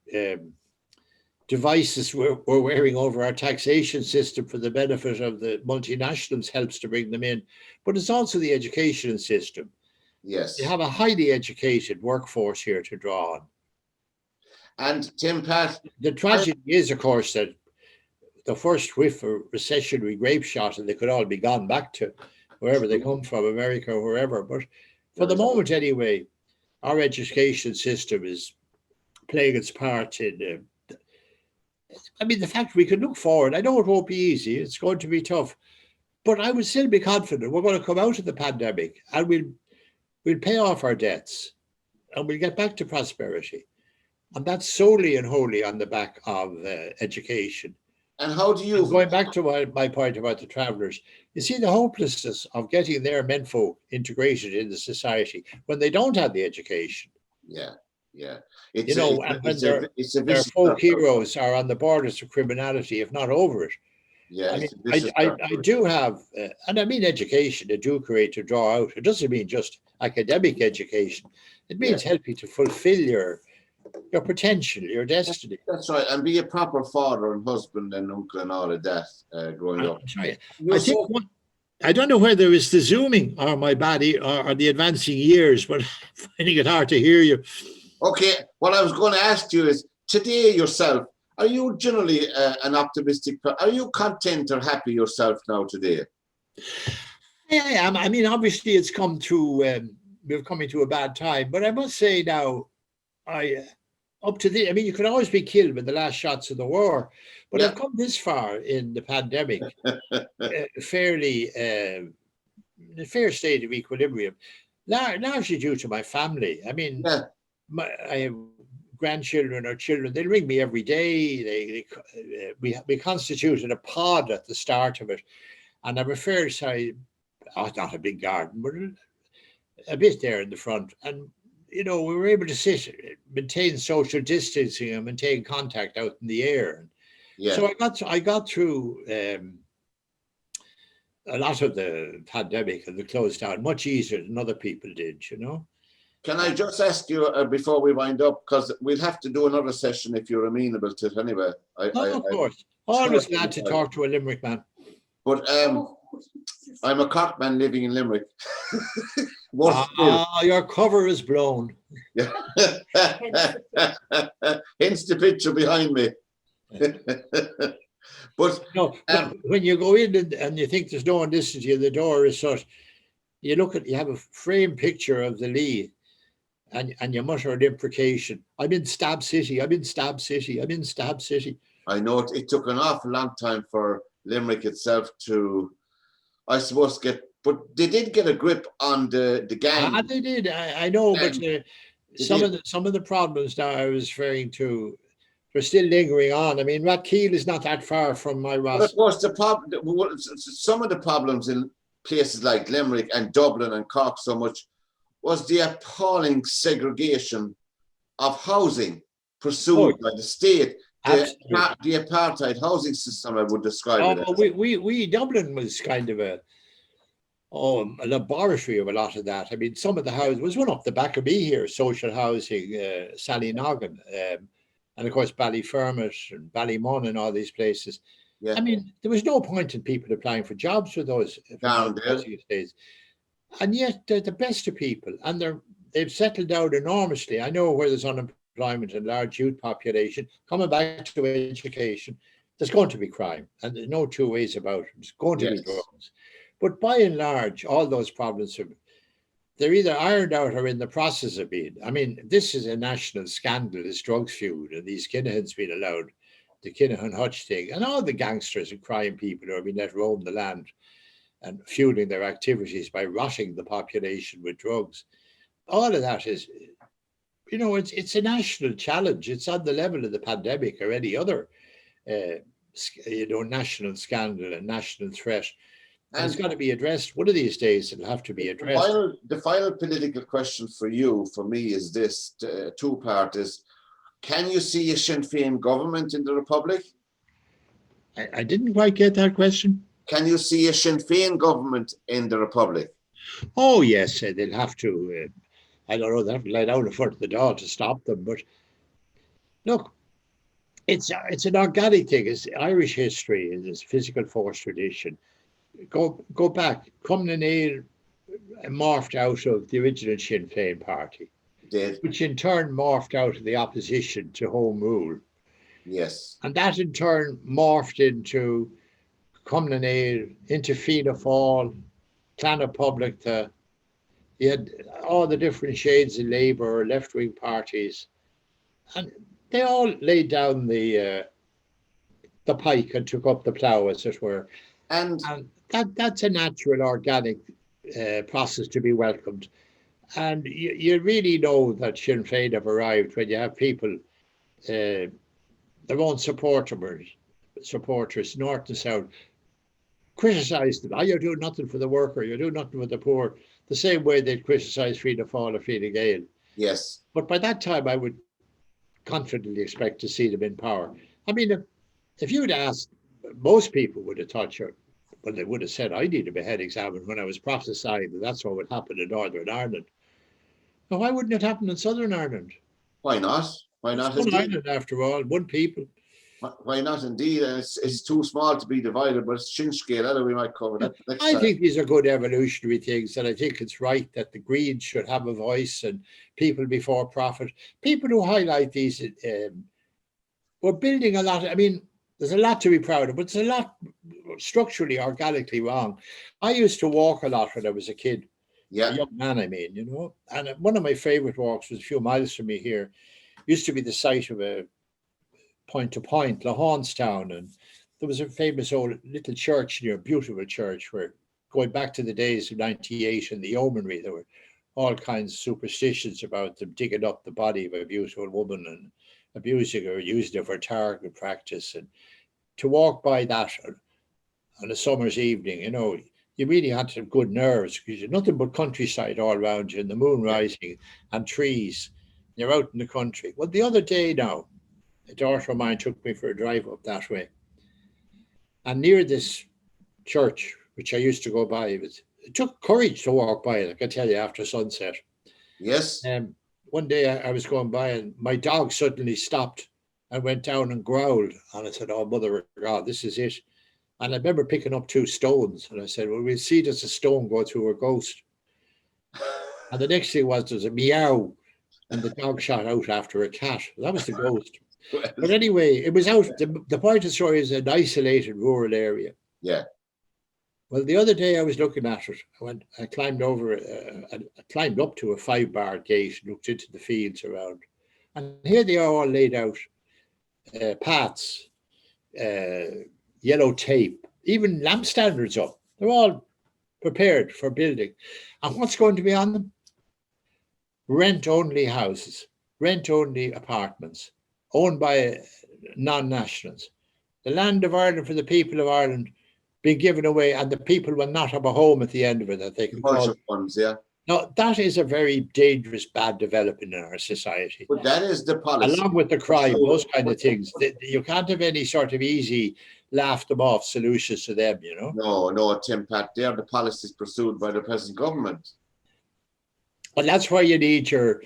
devices we're wearing over our taxation system for the benefit of the multinationals helps to bring them in, but it's also the education system. Yes. You have a highly educated workforce here to draw on. And Tim Pat, the tragedy is, of course, that the first whiff of recessionary grape shot, and they could all be gone back to wherever they come from, America or wherever. But for the moment, anyway, our education system is playing its part in. I mean, the fact we can look forward. I know it won't be easy. It's going to be tough, but I would still be confident we're going to come out of the pandemic and we'll pay off our debts and we'll get back to prosperity. And that's solely and wholly on the back of education. And how do you... And going back to my point about the travellers, you see the hopelessness of getting their menfolk integrated in the society when they don't have the education. Yeah. It's and when their folk heroes are on the borders of criminality, if not over it. Yeah, I mean, it's a vicious I circle. do have, and I mean education, I do create to draw out. It doesn't mean just academic education. It Yeah, means help you to fulfill your potential, your destiny. that's right. And be a proper father and husband and uncle and all of that growing up. I'm sorry. You I said, think one, I don't know whether it's the zooming or my body or the advancing years, but I'm finding it hard to hear you. okay, what I was going to ask you is today yourself, are you generally an optimistic, are you content or happy yourself now today? I am. I mean, obviously, it's come through. We're coming to a bad time, but I must say now, I up to the. I mean, you could always be killed with the last shots of the war, but Yeah. I've come this far in the pandemic, fairly in a fair state of equilibrium, largely due to my family. I mean, Yeah. I have grandchildren or children. They ring me every day. We constituted a pod at the start of it, and I have a fair size. Oh, not a big garden, but a bit there in the front. And, we were able to maintain social distancing and maintain contact out in the air. Yeah. So I got through a lot of the pandemic and the close down much easier than other people did, Can I just ask you before we wind up, because we'll have to do another session if you're amenable to it anyway. Of course. Always glad to talk to a Limerick man. But I'm a cockman living in Limerick. Your cover is blown. Yeah. Hence the picture behind me. But when you go in and you think there's no one listening to you, the door is shut. You have a framed picture of the Lee, and you mutter an imprecation. I'm in Stab City. I'm in Stab City. I'm in Stab City. I know it took an awful long time for Limerick itself to, I suppose, but they did get a grip on the gang. They did. I know, but some of the problems now I was referring to, they're still lingering on. I mean, Rathkeil is not that far from my Ross. But of course, some of the problems in places like Limerick and Dublin and Cork so much was the appalling segregation of housing pursued by the state. The apartheid housing system, I would describe it as. We Dublin was kind of a laboratory of a lot of that. I mean, some of the houses was one up the back of me here, social housing, Sallynoggin, and of course Ballyfermot and Ballymun and all these places. Yeah. I mean, there was no point in people applying for jobs for those days. And yet they're the best of people, and they've settled down enormously. I know where there's unemployment and large youth population, coming back to education, there's going to be crime, and there's no two ways about it. There's going to be drugs. But by and large, all those problems they're either ironed out or in the process of being. I mean, this is a national scandal, this drugs feud, and these Kinahans being allowed, the Kinahan Hutch thing, and all the gangsters and crime people who are being let roam the land and fueling their activities by rotting the population with drugs. All of that is, it's a national challenge. It's on the level of the pandemic or any other, national scandal and national threat. And it's got to be addressed. One of these days, it'll have to be addressed. The final political question for me is this, two-part is, can you see a Sinn Féin government in the Republic? I didn't quite get that question. Can you see a Sinn Féin government in the Republic? Oh, yes, they'll have to. I don't know, they'll have to lie down in front of the door to stop them. But look, it's an organic thing. It's Irish history, it's physical force tradition. Go back. Cumna Nail morphed out of the original Sinn Féin party, which in turn morphed out of the opposition to Home Rule. Yes. And that in turn morphed into Cumna Nail, into Fianna Fáil, Clanna Public. You had all the different shades of Labour, left-wing parties, and they all laid down the pike and took up the plough, as it were. And that's a natural, organic process to be welcomed. And you really know that Sinn Féin have arrived when you have people, their own supporters, north and south, criticise them. You're doing nothing for the worker, you're doing nothing for the poor, the same way they'd criticise Fianna Fáil or Fine Gael. Yes. But by that time, I would confidently expect to see them in power. I mean, if you'd asked most people would have thought, well, they would have said I need a head examined when I was prophesying that that's what would happen in Northern Ireland. Now, why wouldn't it happen in Southern Ireland? Why not? Why It's not one indeed? island after all, one people. Why not indeed? And it's too small to be divided, but it's chin scale. We might cover that next I time. think these are good evolutionary things, and I think it's right that the Greens should have a voice and people before profit. People who highlight these, we're building a lot. I mean, there's a lot to be proud of, but it's a lot structurally, organically wrong. I used to walk a lot when I was a kid. Yeah. A young man, I mean, you know. And one of my favorite walks was a few miles from me here. Used to be the site of a point-to-point, Lahanstown, and there was a famous old little church near, a beautiful church, where going back to the days of 98 and the yeomanry, there were all kinds of superstitions about them digging up the body of a beautiful woman and abusing her, using her for target practice. And to walk by that on a summer's evening, you know, you really had to have good nerves because you're nothing but countryside all around you and the moon rising and trees. You're out in the country. Well, the other day now, a daughter of mine took me for a drive up that way. And near this church, which I used to go by, it took courage to walk by it, I can tell you, after sunset. Yes. One day I was going by and my dog suddenly stopped and went down and growled. And I said, oh, mother of God, this is it. And I remember picking up 2 stones. And I said, well, we'll see there's a stone go through a ghost. And the next thing was there's a meow. And the dog shot out after a cat. That was the ghost. But anyway, it was out. The point of the story is an isolated rural area. Yeah. Well, the other day I was looking at it. I climbed over, I climbed up to a 5-bar gate, looked into the fields around. And here they are all laid out. Paths, yellow tape, even lamp standards up. They're all prepared for building. And what's going to be on them? Rent-only houses, rent-only apartments, owned by non-nationals. The land of Ireland for the people of Ireland being given away, and the people will not have a home at the end of it that they can call funds, yeah. Now, that is a very dangerous, bad development in our society. But that is the policy. Along with the crime, those kind of things. You can't have any sort of easy, laugh them off solutions to them, you know? No, Tim Pat, they're the policies pursued by the present government. But that's why you need your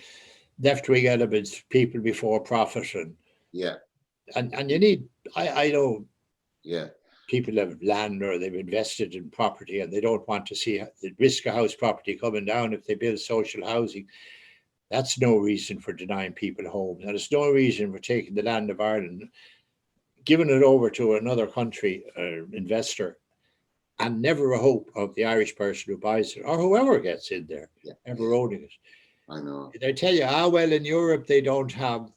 left-wing elements, people before profit, and you need. I know. Yeah. People have land or they've invested in property and they don't want to see the risk of house property coming down if they build social housing. That's no reason for denying people homes. And it's no reason for taking the land of Ireland, giving it over to another country investor, and never a hope of the Irish person who buys it or whoever gets in there ever owning it. I know. They tell you, well, in Europe, they don't have,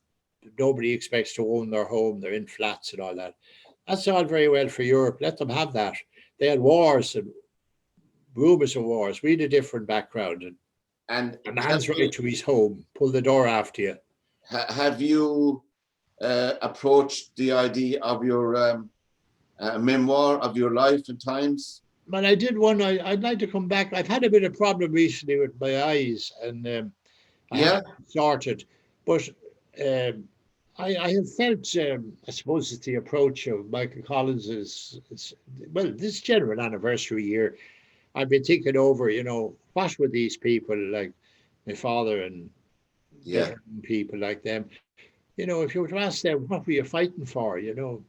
nobody expects to own their home. They're in flats and all that. That's all very well for Europe. Let them have that. They had wars and rumors of wars. We had a different background. And a man's right to his home. Pull the door after you. Have you approached the idea of your memoir of your life and times? Well, I did one. I'd like to come back. I've had a bit of problem recently with my eyes, and I haven't started. But I have felt, I suppose it's the approach of Michael Collins's, this general anniversary year. I've been thinking over, you know, what were these people like my father and people like them? You know, if you were to ask them, what were you fighting for, you know?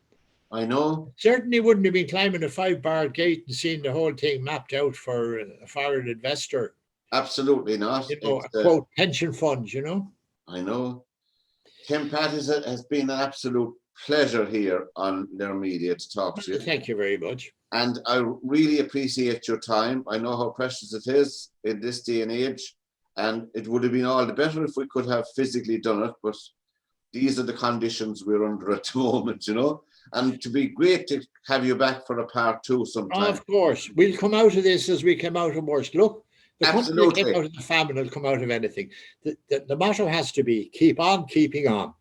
I know. Certainly wouldn't have been climbing a 5-bar gate and seeing the whole thing mapped out for a foreign investor. Absolutely not. You know, quote, pension funds, you know? I know. Tim Pat, has been an absolute pleasure here on LiR Media to talk to you. Thank you very much. And I really appreciate your time. I know how precious it is in this day and age. And it would have been all the better if we could have physically done it. But these are the conditions we're under at the moment, you know. And to be great to have you back for a part 2 sometime. Of course. We'll come out of this as we came out of worse. Look, the country that came out of the famine will come out of anything. The motto has to be, keep on keeping on.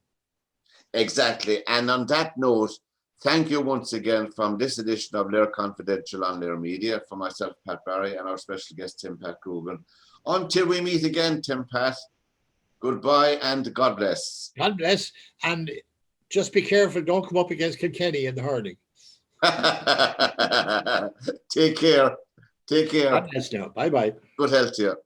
Exactly. And on that note, thank you once again from this edition of LiR Confidential on LiR Media, for myself, Pat Barry, and our special guest, Tim Pat Coogan. Until we meet again, Tim Pat, goodbye and God bless. God bless. And just be careful, don't come up against Kilkenny in the hurling. Take care. Take care. God bless now. Bye bye. Good health to you.